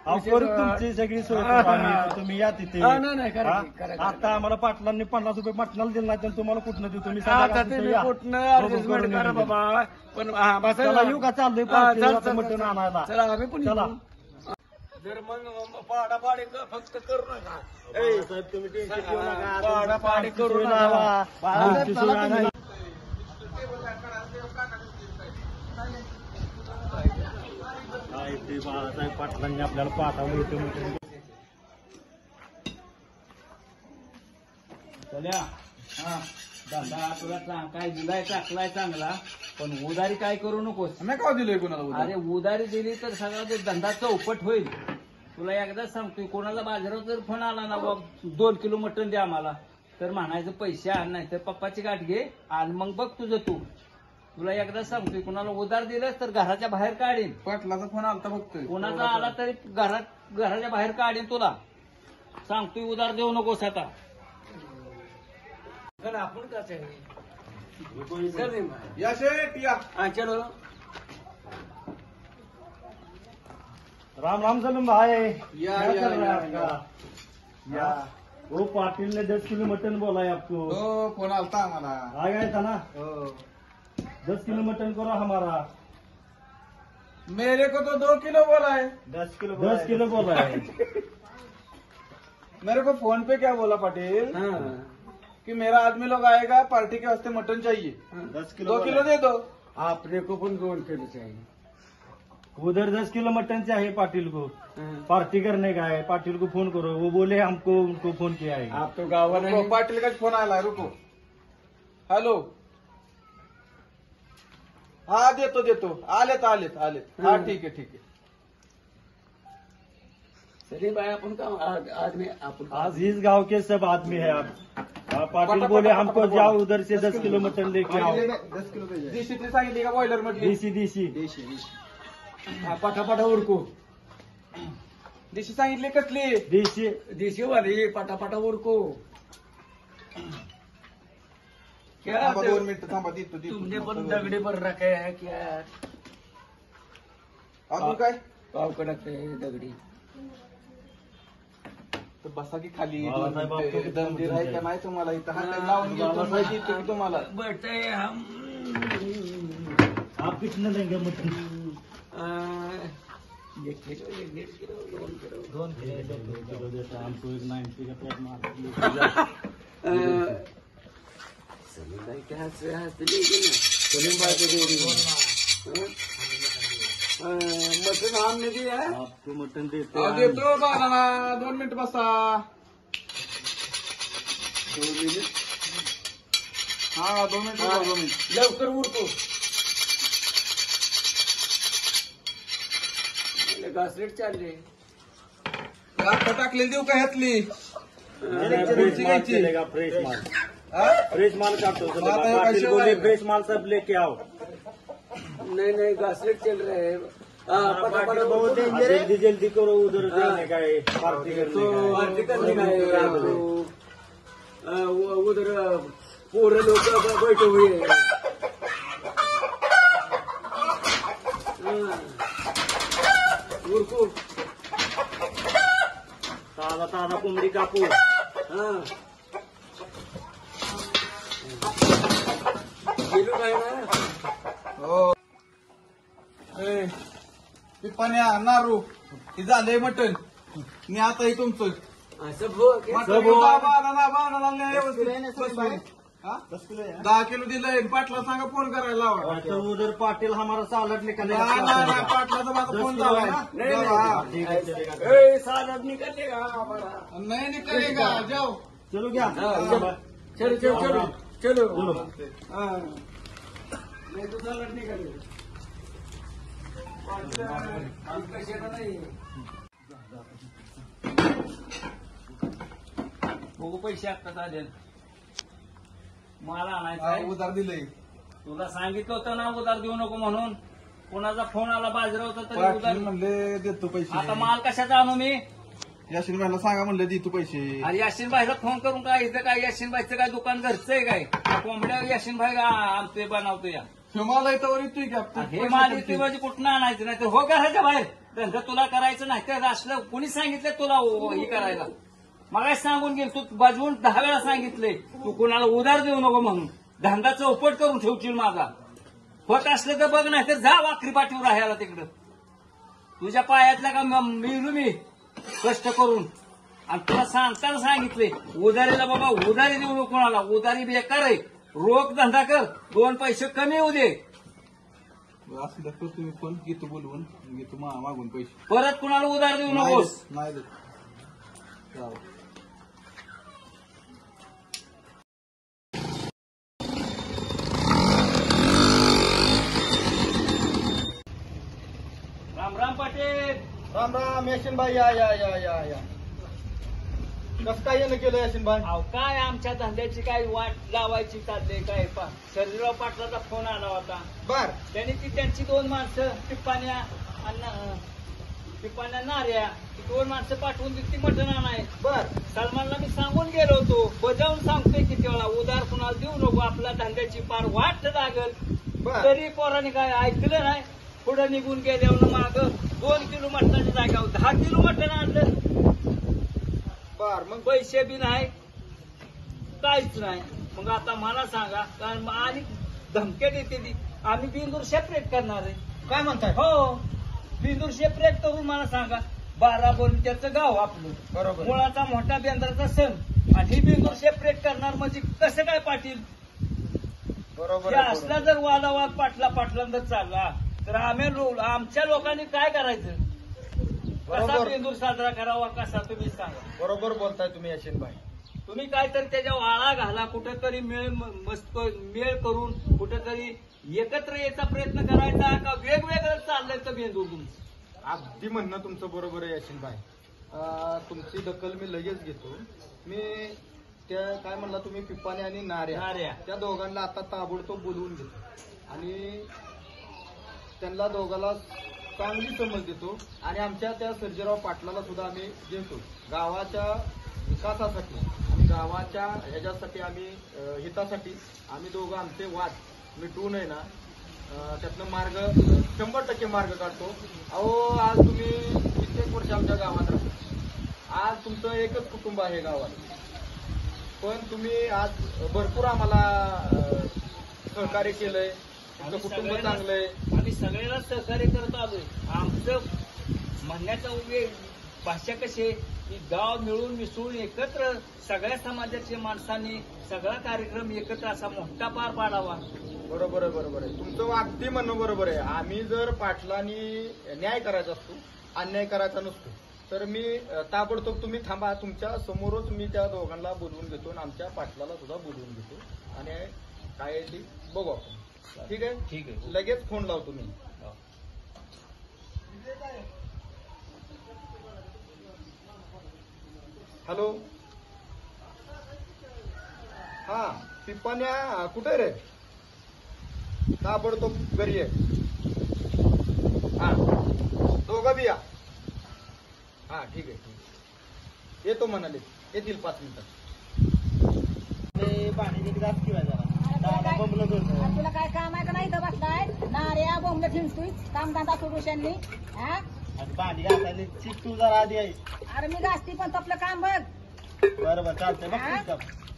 अहो, करू तुमची सगळी सोय करू आम्ही. तुम्ही या तिथे हा, नाही, करा हा? की, करा. आता आम्हाला पाटलांनी 50 रुपये मटणाला दिले नाही तर तुम्हाला कुठनं देऊ तुम्ही आता संध्याकाळी ते तिथे या. कुठनं बरोबर ऍडजस्टमेंट करून करा येऊ. बाबा पण बसा चला येऊ का चाललोय हा, पार्टीला चल, आता चल, मटण चल. आणायला चला आम्ही पण चला. येऊ. जर मग पाडापाडी फक्त करू नका. साहेब, तुम्ही टेन्शन घेऊ नका. पाडापाडी करू सोय नका. लावा. बाळासाहेब, तुमची सोय चला तुम्ही. आणायला. काय ते बाळासाहेब पाटलांनी आपल्याला पाठवलं इथे मटण. चल्या धंदा तुला काय दिलाय टाकलाय चांगला पण उधारी काय करू नकोस. नाही का दिलोय कोणाला अरे उधारी दिली तर सगळा ते धंदा चौपट होईल. तुला एकदाच सांगतोय कोणाला बाजारात जर फोन आला ना बाबा 2 किलो मटण द्या आम्हाला तर म्हणायचं पैसे आण नाही तर पप्पाची गाठ घे आणि मग बघ तुझं तू. तुला एकदाच सांगतोय कोणाला उधार दिलंस तर घराच्या बाहेर काढीन. पाटलाचा फोन आलता बघतोय कोणाचा आला तरी घराच्या बाहेर काढीन तुला सांगतोय. उधार देऊ नकोस आता. पण आपण कसं आहे या शेट या हा, चलो राम राम सलम भाई या, क्या या, चल रहा है या, आपका? या वो पाटिल ने 10 किलो मटन बोला है आपको हो फोन आलता आम्हाला आ गया था ना हो 10 किलो मटन करो हमारा. मेरे को तो 2 किलो बोला है 10 किलो बोला है. मेरे को फोन पे क्या बोला पटेल हाँ कि मेरा आदमी लोग आएगा पार्टी के वास्ते मटन चाहिए 10 2 किलो दे दो. आपने को पण 2 किलो चाहिए. उधर 10 किलो मटन चाहिए पाटिल को. हाँ. पार्टी करने का है. पाटिल को फोन करो. वो बोले हमको उनको फोन किया है. आप तो गावा रुको, नाही. पाटिल का फोन आला रुको. हॅलो हा देतो आलेत हा ठीक आहे सलीम भाई अपन का आदमी अपन आज इस गांव के सब आदमी है आप. पाटिल बोले हमको जाओ उधर से 10 किलो मटन लेके आओ. 10 किलो देशीतली सांगितली का बॉयलर मधली देशी पटापटा उरकू. देशी सांगितली कसली देशी देशी वाली पटापटा उरकू. क्या थांबा 2 मिनिटं थांबा देतो तुमने पण दगडी पर रखे है क्या अजून काय पाव कडक दगडी. तर बसा की खाली बाळासाहेब, आपको कितना दमदीर आहे का नाही तुम्हाला इथं हात लावून घेतो माहिती येतो की तुम्हाला बैठे हम आप कितने देंगे mutton? 1 kilo 1.5 kilo 2 kilo 2 kilo देता हमको एक 90 का पैक मार. सलीम भाई क्या हंसते ना सलीम भाई को दे दी मटन हमने दिया है. आपको मटन देते हैं. देतो बाळाला 2 मिनिट बसा 2 मिनिट हा 2 मिनिट लवकर उरकू. घासलेट चालले. आता टाकलेली देऊ का ह्यातली? फ्रेश माल चलेगा, फ्रेश माल. फ्रेश माल काटो आता हे पाटिल कशे बोले आहे? फ्रेश माल सब लेके आओ. नहीं घासलेट चल रहे हैं. पाटिल बहुत जल्दी जल्दी करो, उधर जाने का है, पार्टी पार्टी करने करने का का है. है. तो उधर पूरे लोग बैठे हुए हैं. उरकू. ताजा ताजा कोंबडी कापू. हाँ. गेलो काय ना. हो. पिपाण्या नारू हे झालंय मटण. मी आता हे तुमचं असं बोल. मटण बाणाला व्यवस्थित बसवून. हा? 10 किलो दिलंय. पाटला सांगा फोन करायला लावा. तो उधर पाटिल हमारा सालड निकाले. नाही, पाटलाचा माझा फोन झालाय ना. हा. साल निकलेगा हमारा. नाही निघेगा जाओ. चलो क्या. चलो चलो चलो चलो. हा. नहीं तो साल निकलेगा. बघू पैसे आत्ताच आले. मला आणायचं हा, आहे. उधार दिलंय. तुला सांगितलं होतं ना उधार देऊ नको म्हणून. कोणाचा फोन आला बाजारावरचा तरी पाटील उधार. म्हणले देतो पैसे. आता माल कशाचा आणू मी? याशिन भाईला सांगा म्हणले देतो पैसे. आणि याशीन भाईला फोन करून काय इथं काय याशीन भाईचं काय दुकान घरचं आहे काय? त्या कोंबड्या याशीन भाई आमचे बनवतो या. हिमालय तर येतोय का? हे माल इथे म्हणजे कुठनं आणायचं नाही तर हो घराच्या बाहेर. धंदा तुला करायचं नाही तर असलं कुणी सांगितलं तुला हे करायला? मला सांगून गेल तू बजवून 10 वेळा सांगितले तू कुणाला उधार देऊ नको म्हणून. धंदा चौपट करून ठेवशील माझा. होत असलं तर बघ नाही तर जा वाकरी पाठीवर राहायला तिकडं. तुझ्या पायातल्या का मिळू मी कष्ट करून. आणि तुला सांगताना सांगितले उधारीला बाबा उधारी देऊ नको कोणाला. उधारी बेकार आहे. रोख धंदा कर. 2 पैसे कमी येऊ दे. असं तर तुम्ही फोन घेतो बोलवून घेतो मागून पैसे. परत कुणाला उधार देऊ नकोस. नाही देत. जाऊ. राम राम पाटील. राम राम याशिन भाई या या या या या. कसं काय येणं केलं याशिन भाई? अहो काय आमच्या धंद्याची काय वाट लावायची चालले काय सर्जीराव पाटलाचा फोन आला होता. बर त्यांची 2 माणसं टिप्पाण्या नार्या 2 माणसं पाठवून दिली मटण आणाय. बर सलमानला मी सांगून गेलो होतो. बजावून सांगतोय किती वेळा उधार कुणाला देऊ नको. आपल्या धंद्याची फार वाट लागल. बर तरी पोराने काय ऐकलं नाही. पुढे निघून गेल्यावर माग 2 किलो मटणाच्या जाग्यावर 10 किलो मटण आणलं. बर मग पैसे बी नाही काहीच नाही. मग आता मला सांगा कारण आणि धमक्या देते ती आम्ही बिंदूर सेपरेट करणार आहे. काय म्हणताय? हो बिंदूर सेपरेट करून मला सांगा 12 बोलत्याचं गाव आपलं. बरोबर मुळाचा मोठा बेंद्राचा सण आणि ही बिंदूर सेपरेट करणार म्हणजे कसं काय पाटील? बरोबर हे आहे, असला बरोबर. जर वादावाद पाटलांतर चालला तर आमच्या लोकांनी काय करायचं? कसा बरोबर. बेंदूर साजरा करावा कसा तुम्ही सांगा. बरोबर बोलताय तुम्ही याशिन भाई. तुम्ही काहीतरी त्याच्यावर आळा घाला. कुठेतरी मेळ करून कुठेतरी एकत्र यायचा प्रयत्न करायचा का वेगवेगळं चाललंय तर बेंदूर तुमचं. अगदी म्हणणं तुमचं बरोबर आहे याशिन भाई. तुमची दखल मी लगेच घेतो. मी त्या काय म्हणला तुम्ही पिपाने आणि नार्या त्या दोघांना आता ताबडतोब बोलवून घेतो आणि त्यांना दोघाला चांगली समज देतो. आणि आमच्या त्या सर्जेराव पाटलाला सुद्धा आम्ही घेतो. गावाच्या विकासासाठी आणि गावाच्या ह्याच्यासाठी आम्ही हितासाठी आम्ही दोघं आमचे वाद मिटवू नये ना त्यातनं मार्ग 100% मार्ग काढतो. अहो आज तुम्ही कित्येक वर्ष आमच्या गावात राहता. आज तुमचं एकच कुटुंब आहे गावात. पण तुम्ही आज भरपूर आम्हाला सहकार्य केलंय. तुमचं कुटुंब चांगलंय. आम्ही सगळ्यांना सहकार्य करत आलोय. आमचं म्हणण्याचा भाषा कशी आहे की गाव मिळून मिसळून एकत्र सगळ्या समाजाच्या माणसांनी सगळा कार्यक्रम एकत्र असा मोठा पार पाडावा. बरोबर आहे बरोबर आहे तुमचं अगदी म्हणणं बरोबर आहे. आम्ही जर पाटलांनी न्याय करायचा असतो अन्याय करायचा नसतो तर मी ताबडतोब तुम्ही थांबा. तुमच्या समोरच मी त्या दोघांना बोलवून घेतो आणि आमच्या पाटलाला सुद्धा बोलवून घेतो आणि काय आहे ती बघू आपण. ठीक आहे ठीक आहे. लगेच फोन लावतो मी. हॅलो हा पिप्पान्या कुठे रे ताबडतोब घरी आहे हा दोघं बी या हा ठीक आहे ठीक आहे येतो म्हणाले येतील 5 मिनिटात तुला काय काम आहे का नाही इथं बसलाय नार्या बोंबलं फिरतोय काम धंदा पुरुषांनी हा भांडी घासायला शिक तू जरा आधी आहे अरे मी गाजती पण आपलं काम बघ बरोबर चालतंय बघ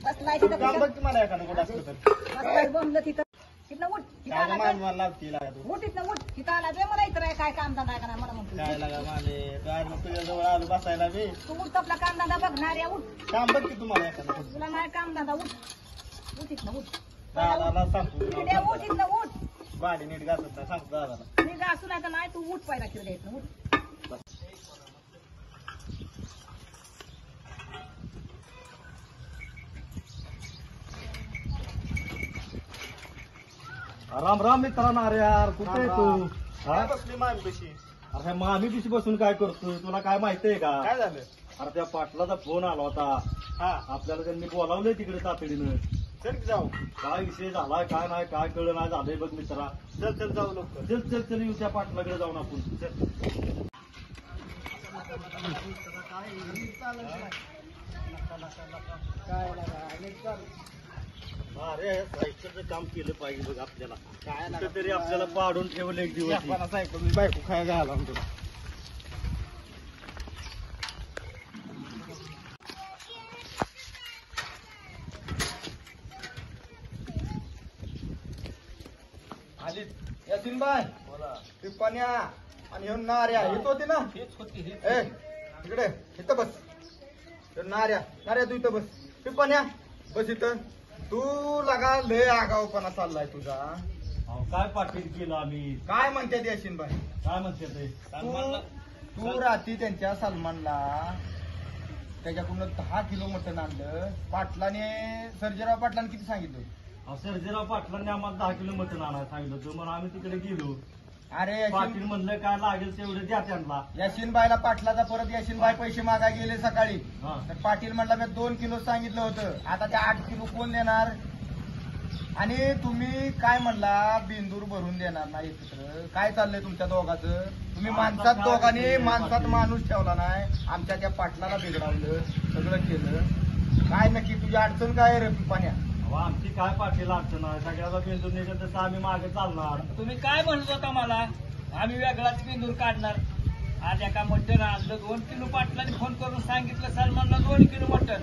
बसलाय तिथं काम बघ तुम्हाला एखादं कुठं असलं तर बसलाय बोंबलं तिथं तिथनं उठ तिथं काय आला मान बे. मान लावती लागा तू उठ तिथनं उठ तिथं आला बे मला इथं काय काम धंदा आहे का नाही मला म्हणतो काय लागा माने काय मग तुझ्या जवळ आलो बसायला बी तू उठ आपला काम धंदा बघ नार्या उठ काम बघ की तुम्हाला एखादं कुठं तुला नाही काम धंदा उठ तिथनं उठ दादाला सांगतो किड्या उठ तिथनं उठ भांडी नीट घासत नाही सांगतो दादाला मी घासू नाही तर नाही तू उठ पाहिला किरड्या इथनं उठ राम राम मित्रांनो अरे यार कुठे आहे तू काय बसली मामी कशी अरे मग आम्ही पिशी बसून काय करतोय तुला काय माहितीये का काय झालं अरे त्या पाटलाचा फोन आला होता हा आपल्याला त्यांनी बोलावलंय तिकडे तातडीनं चल की जाऊ काय विषय झालाय काय नाही काय कळलं नाही झालंय बघ मित्रा चल चल जाऊ लवकर चल चल चल येऊ त्या पाटलाकडे जाऊन आपण चल अरे सायकलचं काम केलं पाहिजे बघ आपल्याला काय तरी आपल्याला पाडून ठेवलं एक दिवस सायकल बायको काय घाला तुला आली यासीन बाय पिप्पान्या आणि हे नार्या येत होते ना ए इकडे इथं बस तर नार्या तू इथं बस पिप्पान्या बस इथं तू लगा लय आगावपणा चाललाय तुझा अहो, काय पाटील केलं आम्ही काय म्हणते यासीन बाय काय म्हणते ते तू रात्री त्यांच्या सलमानला त्याच्याकडून 10 किलो मटण आणलं पाटलाने सर्जेराव पाटलाने किती सांगितलं अहो, सर्जेराव पाटलांनी आम्हाला 10 किलो मटण आणायला सांगितलं होतं म्हणून आम्ही तिकडे गेलो अरे पाटील म्हणलं काय लागेल तेवढं द्या त्यांना याशीन बायला पाटलाचा परत याशीन बाय पैसे मागाय गेले सकाळी हा. तर पाटील म्हणला मी 2 किलो सांगितलं होतं आता ते 8 किलो कोण देणार आणि तुम्ही काय म्हणला बिंदूर भरून देणार नाही एकत्र काय चाललंय तुमच्या दोघांचं तुम्ही माणसात दोघांनी माणसात माणूस ठेवला नाही आमच्या त्या पाटलाला बिघडावलं सगळं केलं काय नक्की तुझी अडचण काय रे पाण्या अहो, आमची काय पाटील अडचण आहे सगळ्याला बिंदूर निघत तसं आम्ही मागे चालणार तुम्ही काय म्हणत होता मला आम्ही वेगळाच बिंदूर काढणार आज एका मटण आणलं 2 किलो पाटलाने फोन करून सांगितलं सलमानला 2 किलो मटण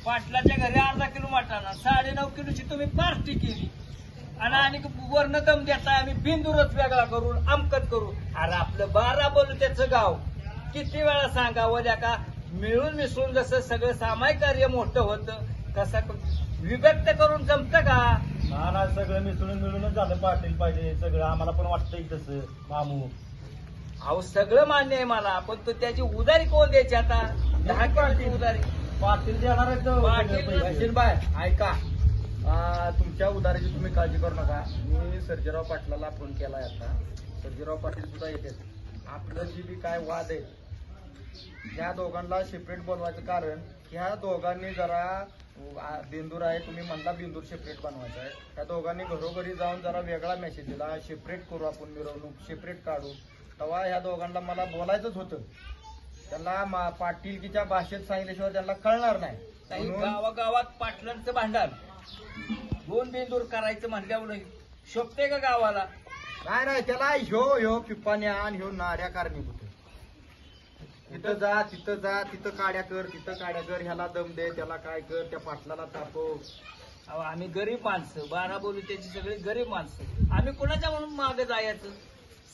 पाटलाच्या घरी अर्धा किलो मटण 9.5 किलोची तुम्ही पार्टी केली आणि वर्ण दम देताय आम्ही बिंदूरच वेगळा करून अमकत करू अरे आपलं 12 बोलू त्याचं गाव किती वेळा सांगावं द्या का मिळून मिसळून जसं सगळं सामायिक कार्य मोठं होतं तसं विभक्त करून जमतं का ना सगळं मिसळून मिळूनच झालं पाटील पाहिजे सगळं आम्हाला पण वाटतंय तसं मामू अहो सगळं मान्य आहे मला पण तो त्याची उधारी कोण द्यायची आता 10 किलोची उधारी पाटील देणार आहेत तो पाटील सगळे पैसे. याशीन बाय ऐका तुमच्या उदाराची तुम्ही काळजी करू नका मी सर्जेराव पाटलाला फोन केलाय आता सर्जेराव पाटील सुद्धा येते आपलं जी बी काय वाद आहे ह्या दोघांना सेपरेट बनवायचं कारण ह्या दोघांनी जरा बिंदूर आहे तुम्ही म्हणला बिंदूर सेपरेट बनवायचा आहे त्या दोघांनी घरोघरी जाऊन जरा वेगळा मेसेज दिला सेपरेट करू आपण मिरवणूक सेपरेट काढू तेव्हा ह्या दोघांना मला बोलायचंच होतं त्यांना पाटीलकीच्या भाषेत सांगितल्याशिवाय त्यांना कळणार नाही म्हणून गावागावात पाटलांचं भांडण 2 बिंदूर करायचं म्हणल्यावर शोभते का गावाला नाही त्याला ह्यो पिप्पान्या आणि ह्यो नाऱ्या कारणीभूत आहे. तिथं जा तिथं काड्या कर ह्याला दम दे त्याला काय कर त्या पाटलाला तापव अहो आम्ही गरीब माणसं 12 बोलू त्याची सगळी गरीब माणसं आम्ही कोणाच्या म्हणून मागे जायचं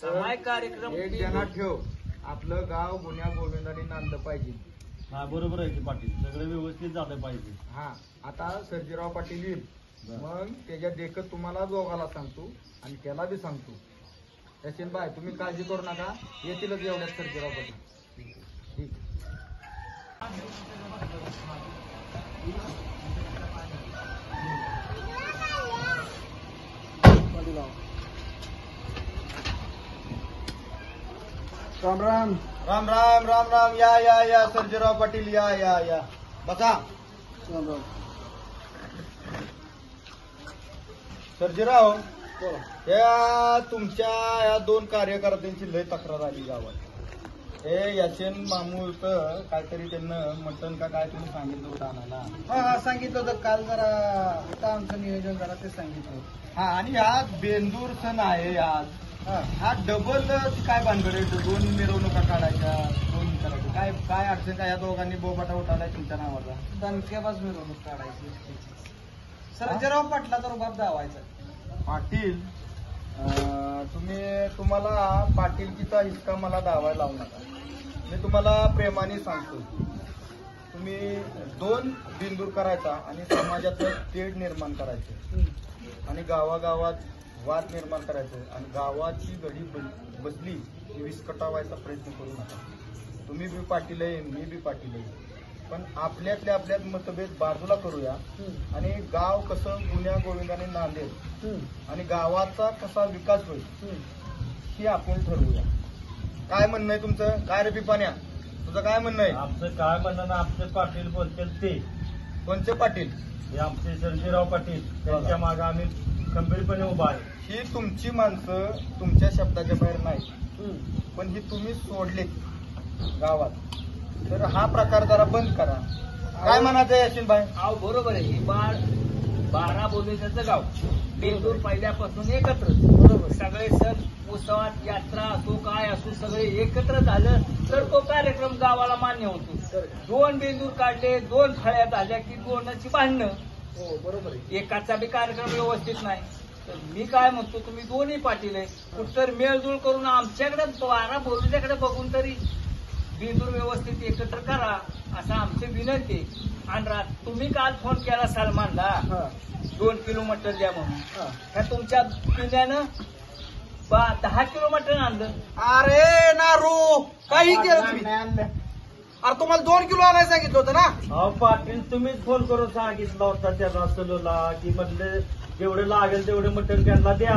समाय कार्यक्रम एक जना ठेव आपलं गाव गुन्ह्या गोविंदाने नांदलं पाहिजे हा बरोबर आहे की पाटील सगळं व्यवस्थित झालं पाहिजे हा आता सर्जेराव पाटील येईल मग त्याच्या देखत तुम्हाला दोघाला सांगतो आणि त्याला बी सांगतो याशीन बाय तुम्ही काळजी करू नका येतीलच एवढ्यात सर्जेराव पाटील ठीक राम राम राम राम राम राम या सर्जेराव पाटील या बसा. सर्जीराव, या तुमच्या या 2 कार्यकर्त्यांची लय तक्रार आली गावात. हे याचेन मामू होतं काहीतरी त्यांना मटण का काय तुम्ही सांगितलं होतं आणायला. हा सांगितलं होतं काल जरा होतं आमचं नियोजन जरा ते सांगितलं होतं. हा, आणि हा बेंदूर सण आहे आज. हा डबल काय भानगड आहे? 2 मिरवणुका काढायच्या, 2 करायच्या. काय काय अडचण काय? या दोघांनी बोबाटा उठालाय तुमच्या नावाचा. दणकेबाज मिरवणूक काढायची. सर्जेराव पाटलाचा रुबाब दावायचा. पाटील, तुम्हाला पाटीलकीचा हिसका मला दावायला लावू नका. मी तुम्हाला प्रेमाने सांगतो, तुम्ही 2 बिंदूर करायचा आणि समाजाचं तेढ निर्माण करायचं आणि गावागावात वाद निर्माण करायचं आणि गावाची घडी बसली की विस्कटावायचा प्रयत्न करू नका. तुम्ही बी पाटील आहे, मी बी पाटील आहे, पण आपल्यात मतभेद बाजूला करूया आणि गाव कसं गुन्ह्या गोविंदाने नांदेल आणि गावाचा कसा विकास होईल ही आपण ठरवूया. काय म्हणणं आहे तुमचं? काय रे पिपाण्या, तुझं काय म्हणणं आहे? आमचं काय म्हणणं ना, आमचे पाटील बोलतील ते. कोणते पाटील? हे आमचे सर्जीराव पाटील, त्यांच्या मागे आम्ही खंबीरपणे उभा आहे. ही तुमची माणसं तुमच्या शब्दाच्या बाहेर नाही, पण ही तुम्ही सोडलेत गावात, तर हा प्रकार जरा बंद करा. काय म्हणायचं याशीन भाई? अहो बरोबर आहे. हे 12 बोलीचं गाव, बेंदूर पहिल्यापासून एकत्र. बरोबर, सगळे सण उत्सवात यात्रा असो काय असो सगळे एकत्र झालं तर तो कार्यक्रम गावाला मान्य होतो. 2 बेंदूर काढले, 2 फळ्या झाल्या की 2ची भांडणं. हो बरोबर आहे. एकाचा बी कार्यक्रम व्यवस्थित नाही. तर मी काय म्हणतो, तुम्ही दोन्ही पाटील आहे, कुठतर मेळजूळ करून आमच्याकडे 12 बोलूच्याकडे बघून तरी बेंदूर व्यवस्थित एकत्र करा असं आमची विनंती. आणि तुम्ही काल फोन केला सलमानला 2 किलो मटण द्या म्हणून. ह्या तुमच्या पिण्यानं 10 किलो मटण आणलं. अरे नारू, काही केलं तुम्ही? अरे तुम्हाला 2 किलो आणायला सांगितलं होतं ना. अहो पाटील, तुम्हीच फोन करून सांगितलं होता त्याचा सलूला की म्हणले जेवढे लागेल तेवढे मटण त्यांना द्या.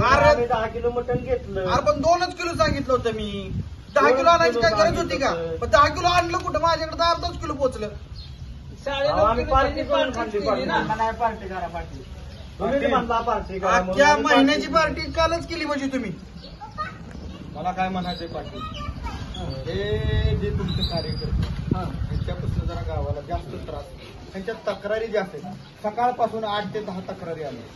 अरे, आम्ही 10 किलो मटण घेतलं. अरे पण 2च किलो सांगितलं होतं मी. 10 किलो आणायची काय गरज होती का? पण 10 किलो आणलं कुठं? माझ्याकडे 2.5 किलो पोहोचलं. 9.5 किलो पार्टी करून पार्टी खाल्ली. केली ना. पार्टी करा पार्टी. तुम्ही म्हणला पार्टी करा म्हणून. अख्ख्या आम्ही महिन्याची पार्टी पार्टी कालच केली म्हणजे तुम्ही. मला काय म्हणायचंय पाटील, हे जे तुमचे कार्यकर्ते त्यांच्यापासून जरा गावाला जास्त त्रास, त्यांच्या तक्रारी जास्त आहेत. सकाळपासून 8 ते 10 तक्रारी आल्या.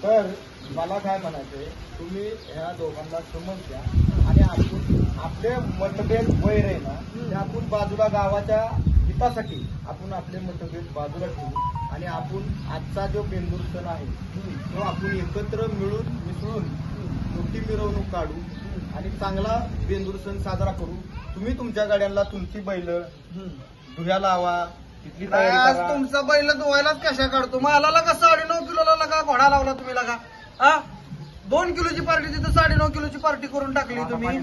तर मला काय म्हणायचंय, तुम्ही ह्या दोघांना समज द्या आणि आपण आपले मतभेद वैर आहे ना ते आपण बाजूला, गावाच्या हितासाठी आपण आपले मतभेद बाजूला ठेवू आणि आपण आजचा जो बेंदूर सण आहे तो आपण एकत्र मिळून मिसळून मोठी मिरवणूक काढू आणि चांगला बेंदूर सण साजरा करू. तुम्ही तुमच्या गाड्यांना तुमची बैल धुया लावा, तिथली तयारी आज करा. तुमचा बैल धुवायलाच कशा काढतो? मला का 9.5 किलोला लगा घोडा लावला तुम्ही लगा. 2 किलोची पार्टी तिथं 9.5 किलोची पार्टी करून टाकली तुम्ही.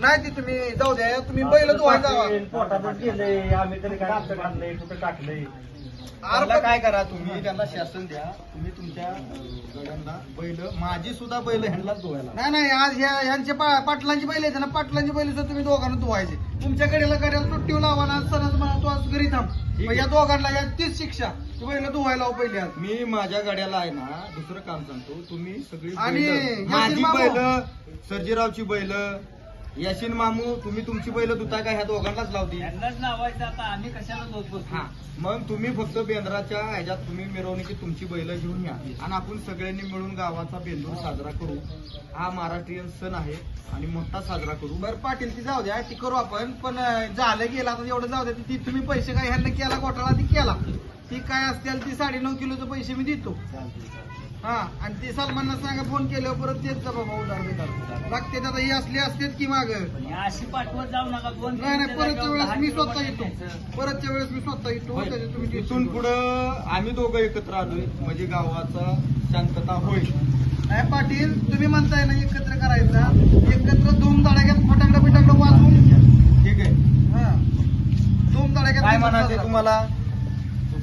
नाही ती तुम्ही जाऊ द्या, तुम्ही बैल धुवायला जावा. पोटातच गेले, आम्ही तरी काय कुठं काढलंय कुठं टाकलंय. मला काय करा, तुम्ही त्यांना शासन द्या, तुम्ही तुमच्या गड्यांना बैल, माझी सुद्धा बैल ह्यांनाच धुवायला. नाही आज ह्यांचे पाटलांची बैल आहेत ना, पाटलांची बैल सुद्धा तुम्ही दोघांना धुवायचे. तुमच्या गड्याला तो लावा ना, सणाच म्हणा तू आज घरी थांब. मग या दोघांना या तीच शिक्षा, तू बैल धुवायला लावू पहिली. आज मी माझ्या गाड्याला आहे ना दुसरं काम सांगतो, तुम्ही सगळी आणि बैलं, माझी याशीन बैल, सर्जीरावची बैल, याशीन मामू, तुम्ही तुमची बैल धुताय का ह्या दोघांनाच लावती. यांनाच लावायचं. आता आम्ही कशाला दोष बसतो? हा, मग तुम्ही फक्त बेंद्राच्या ह्याच्यात तुम्ही मिरवणुकीत तुमची बैल घेऊन या आणि आपण सगळ्यांनी मिळून गावाचा बेंदूर साजरा करू. हा महाराष्ट्रीयन सण आहे आणि मोठा साजरा करू. बरं पाटील, ती जाऊ द्या, ती करू आपण. पण झालं गेला तर एवढं जाऊ द्या. ती तुम्ही पैसे काय ह्यांना केला घोटाळा, ती केला, ती काय असतील ती 9.5 किलोचे पैसे मी देतो. हा, आणि ते सलमानला सांगा फोन केल्यावर परत तेच बाबा उधार देतात लागते. आता ही असली असतेच की माग. अशी पाठवत जाऊ नका. 2 नाही परतच्या वेळेस मी स्वतः येतो. परतच्या वेळेस मी स्वतः येतो. त्याच्यात तुम्ही इथून पुढं आम्ही दोघं एकत्र आलोय म्हणजे गावाचा शांतता होईल. नाही पाटील, तुम्ही म्हणताय ना एकत्र करायचा, एकत्र धूमधडाक्यात फटाकडा बिटाकडा वाजवून. ठीक आहे. हा, धूमधडाक्यात काय म्हणायचंय तुम्हाला?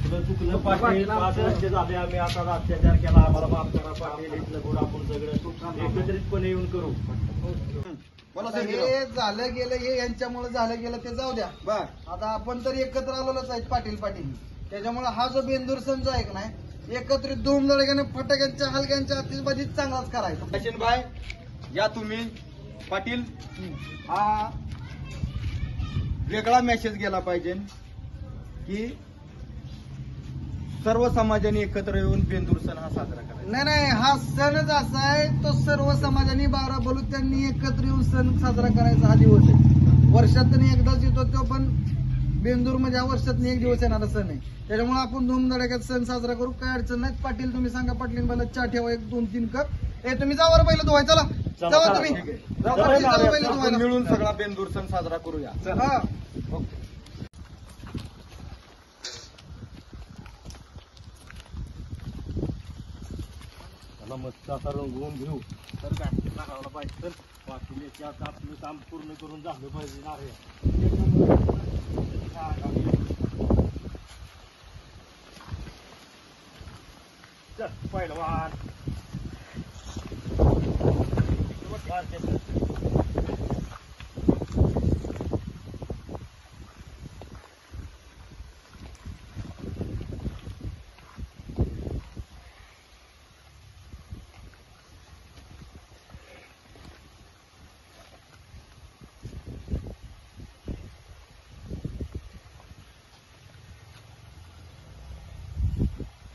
चुकलं पाटील, 5 वर्ष झाले आम्ही आता अत्याचार केला, आम्हाला माफ करा पाटील. इथलं गुण आपण सगळं एकत्रितपणे येऊन करू. बोला आता सर्जेराव. हे झालं गेलं हे यांच्यामुळे झालं गेलं ते जाऊ द्या. बर आता आपण तर एकत्र आलेलोच आहेत पाटील पाटील. त्याच्यामुळे हा जो बेंदूर सण जो आहे का नाही एकत्रित धूमधडाक्याने फटाक्यांच्या हलक्यांच्या आतिषबाजीत चांगलाच करायचा. भाई या तुम्ही पाटील हा वेगळा मेसेज गेला पाहिजे की सर्व समाजाने एकत्र येऊन बेंदूर सण हा साजरा करायचा. नाही नाही हा सणच असा आहे तो सर्व समाजाने 12 बलुत्यांनी एकत्र येऊन सण साजरा करायचा हा दिवस आहे. वर्षातून एकदाच येतो तो पण बेंदूर म्हणजे हा वर्षातून एक दिवस येणारा सण आहे. त्याच्यामुळे आपण धूमधडाक्यात सण साजरा करू काय अडचण नाही. पाटील तुम्ही सांगा पाटील मला चहा ठेवा 1-2-3 कप. तुम्ही जावर पहिलं धुवाय चला जावा तुम्ही पाटील, जावा पहिलं आपण धुवायला. मिळून सगळा बेंदूर सण साजरा करूया. हा ओके. मस्त आता रंगवून घेऊ तर घाटी लागायला पाहिजे. तर पाटील आता आपलं काम पूर्ण करून झालं पाहिजे ना रे. चल पहिलवान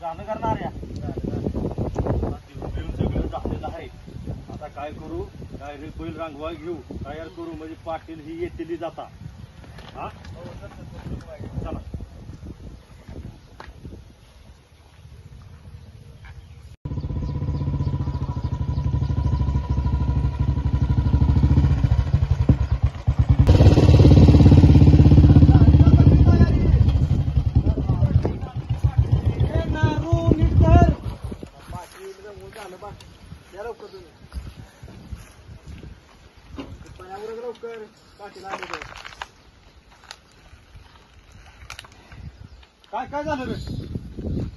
झालं करणार या सगळं झालेलं आहे. आता काय करू काय रे बैल रांगवा घेऊ तयार करू म्हणजे पाटील ही येतेली जाता. हा चला काय काय झालं रे?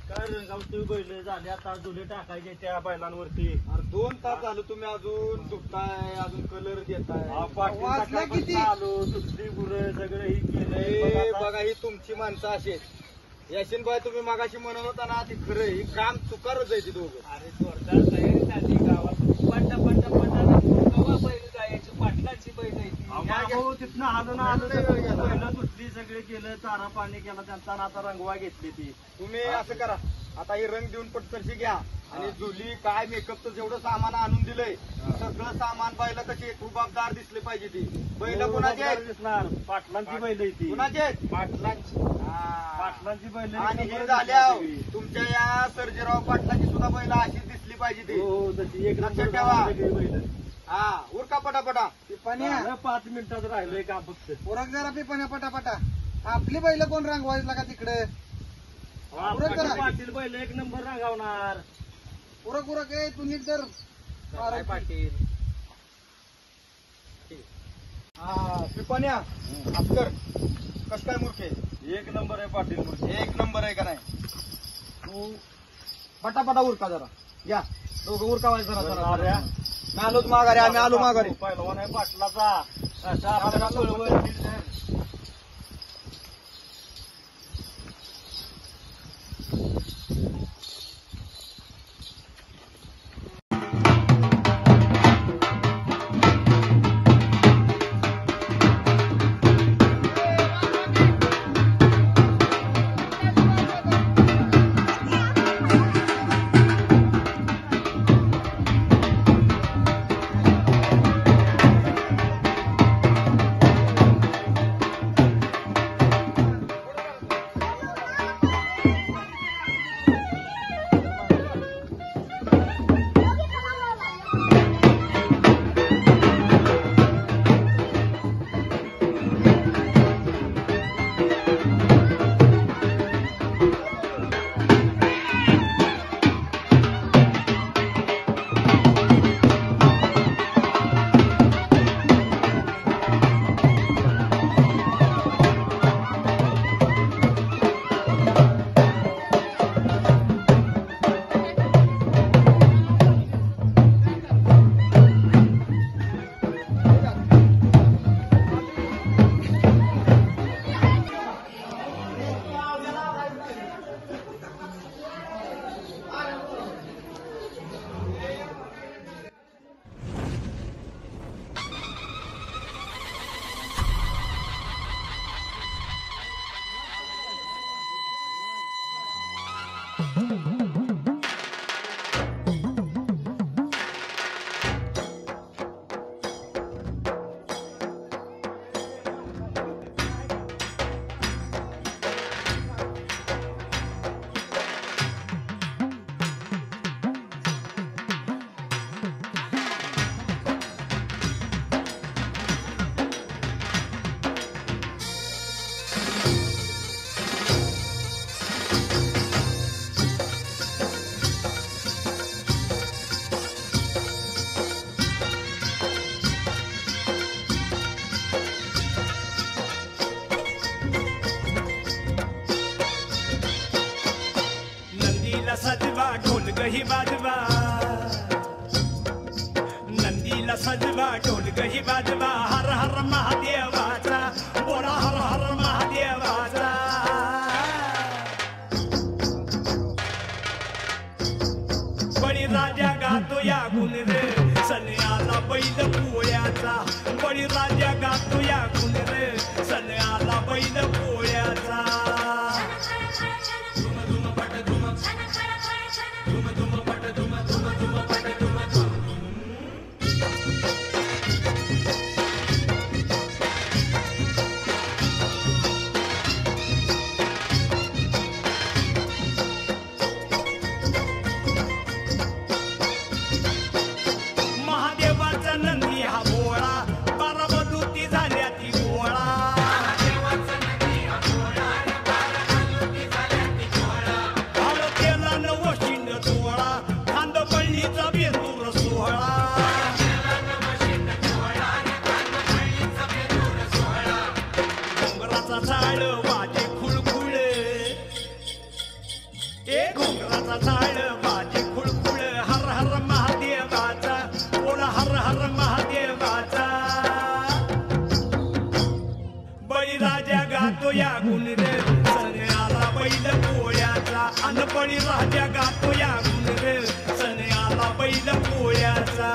काय रंगावती बैल झाले आता जुले टाकायचे त्या बैलांवरती. अरे 2 तास झालं तुम्ही अजून दुखताय अजून कलर देताय. वाजला किती? आलो दुसरी गुरं सगळं ही केलंय. ए, बघा ही तुमची माणसं अशी आहेत. याशीन भाई तुम्ही मागाशी म्हणत होता ना ती खरं ही काम चुकारच आहे ती दोघं. अरे जोरदार तयारी झाली गावात. पटा पटा पटा कवा बैल जायची पाटलाची बैल आहे ती. भाऊ तिथनं आलो ना आलो पहिलं दुसरी सगळे केलं चारा पाणी केलं त्यांचा आणि आता रंगवा घेतली ती. तुम्ही असं करा आता ही रंग देऊन पटकरशी घ्या आणि जुली काय मेकअपचं जेवढं सामान आणून दिलंय सगळं सामान पाहिलं कशी रुबाबदार दिसले पाहिजे ती. बैल कोणाची आहेत? दिसणार पाटलांची बैल आहे ती. कोणाची आहेत? पाटलांची हा. पाटलांची बैल आणि हे झाल्या तुमच्या या सर्जेराव पाटलाची सुद्धा बैल अशी दिसली पाहिजे ती. हो तशी एक लक्षात नंबर ठेवा. सगळी बैल. हा उरका पटापटा. पिपाण्या 5 मिनिटात राहिलंय का फक्त. उरक जरा पिपाण्या पटापटा. आपली बैल कोण रांगवायला का तिकडे? उरक जरा. पाटील बैल एक नंबर रांगावणार. उरक उरक आहे तू नीट तर काय पाटील हा पिपाण्या अस्कर कस काय मूर्ख आहे? एक नंबर आहे पाटील मूर्ती. 1 नंबर आहे का नाही? तू पटापटा उरका जरा या दोघं उरकावाय जरा जरा नाऱ्या. मी आलोच माघारी आम्ही आलो माघारी. पहिलवान आहे पाटलाचा असा आपल्याला कळवळ. नंदीला सजवा ढोल गही बाजवा नंदीला सजवा ढोल गही बाजवा हर हर महादेवाचा बोला हर हर महादेवाचा बळी राजा गातो या गुण रे सन्याला बैल पोळ्याचा बळी राजा गातो या गुण रे सन्याला बैल पोळ्याचा महादेवाचा नंदी हा भोळा बारामती झाल्या ती गोळा केला नवशिंड सोहळा खांदपळणीचा बेंदूर सोहळा घोंगराचा झाड वाजे खुळखुळ घोंगराचा झाड वाजे खुळखुळ हर हर महादेवाचा बोला हर हर महादेवाचा बळीराजा गातो या गुण रे सन्याला बैल पोळ्याचा अन बळीराजा गातो या गुण रे सन्याला बैल पोळ्याचा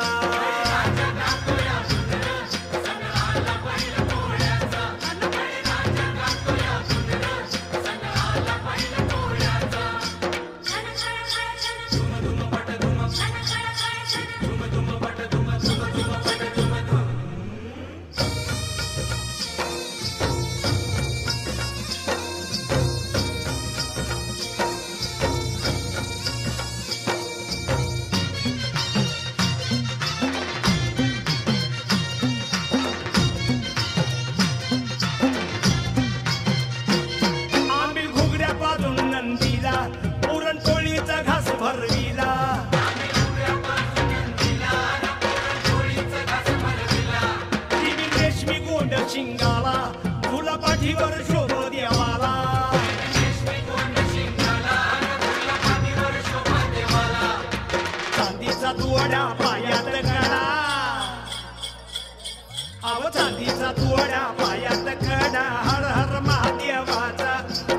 आंबील घुगऱ्या पाजून नंदीला पुरणपोळीचा घास भरविला ती रेशमी गोंड शिंगाला तुला पाठीवर शोभ देवाला चांदीचा तुवड्या पायात कडा अव चांदीचा तुवड्या पायात कडा हर हर महादेवाचा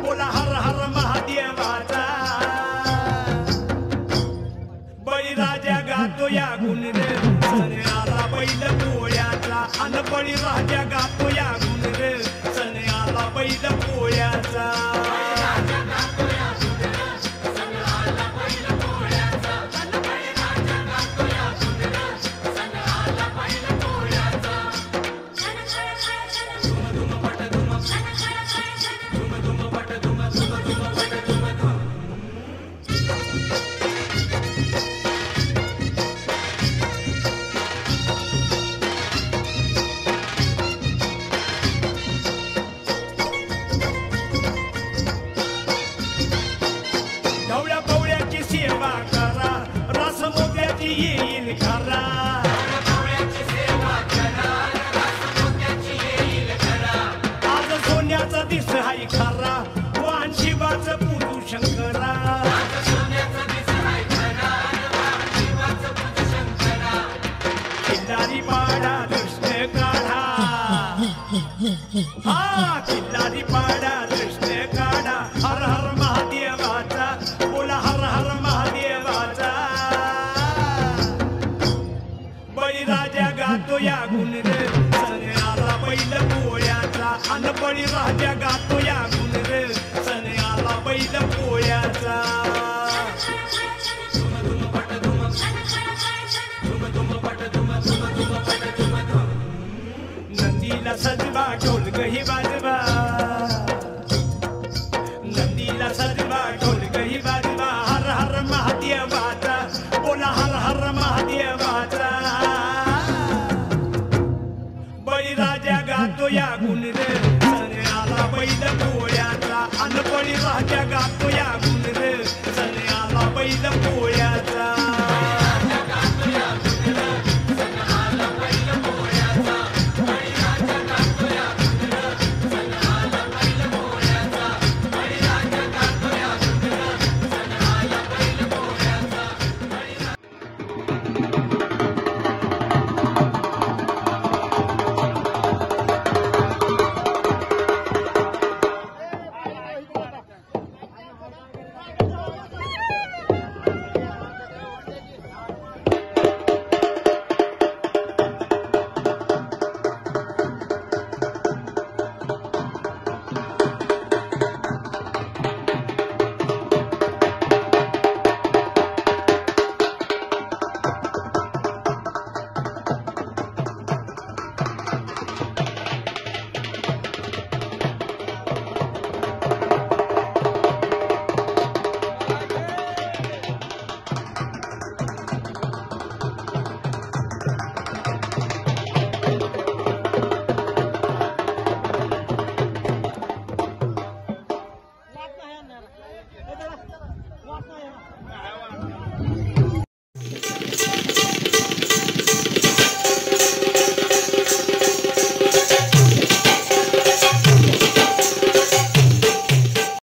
बोला हर हर महादेवाचा बळीराजा गातो या गुण रे सन्याला बैल पोळ्याचा अन बळीराजा गातो या गुण रे सन्याला बैल पोळ्याचा ढवळ्या पवळ्याची सेवा करा रस मोत्याची येईल खरा आज सोन्याचा दिस हाय खरा वाण शिवाचं पूजू शंकरा किल्लारी पाडा कृष्ण काढा हा किल्लारी पाडा कृष्ण काढा हर हर महादेवाचा बोला हर हर महादेवाचा राजाची बाटोली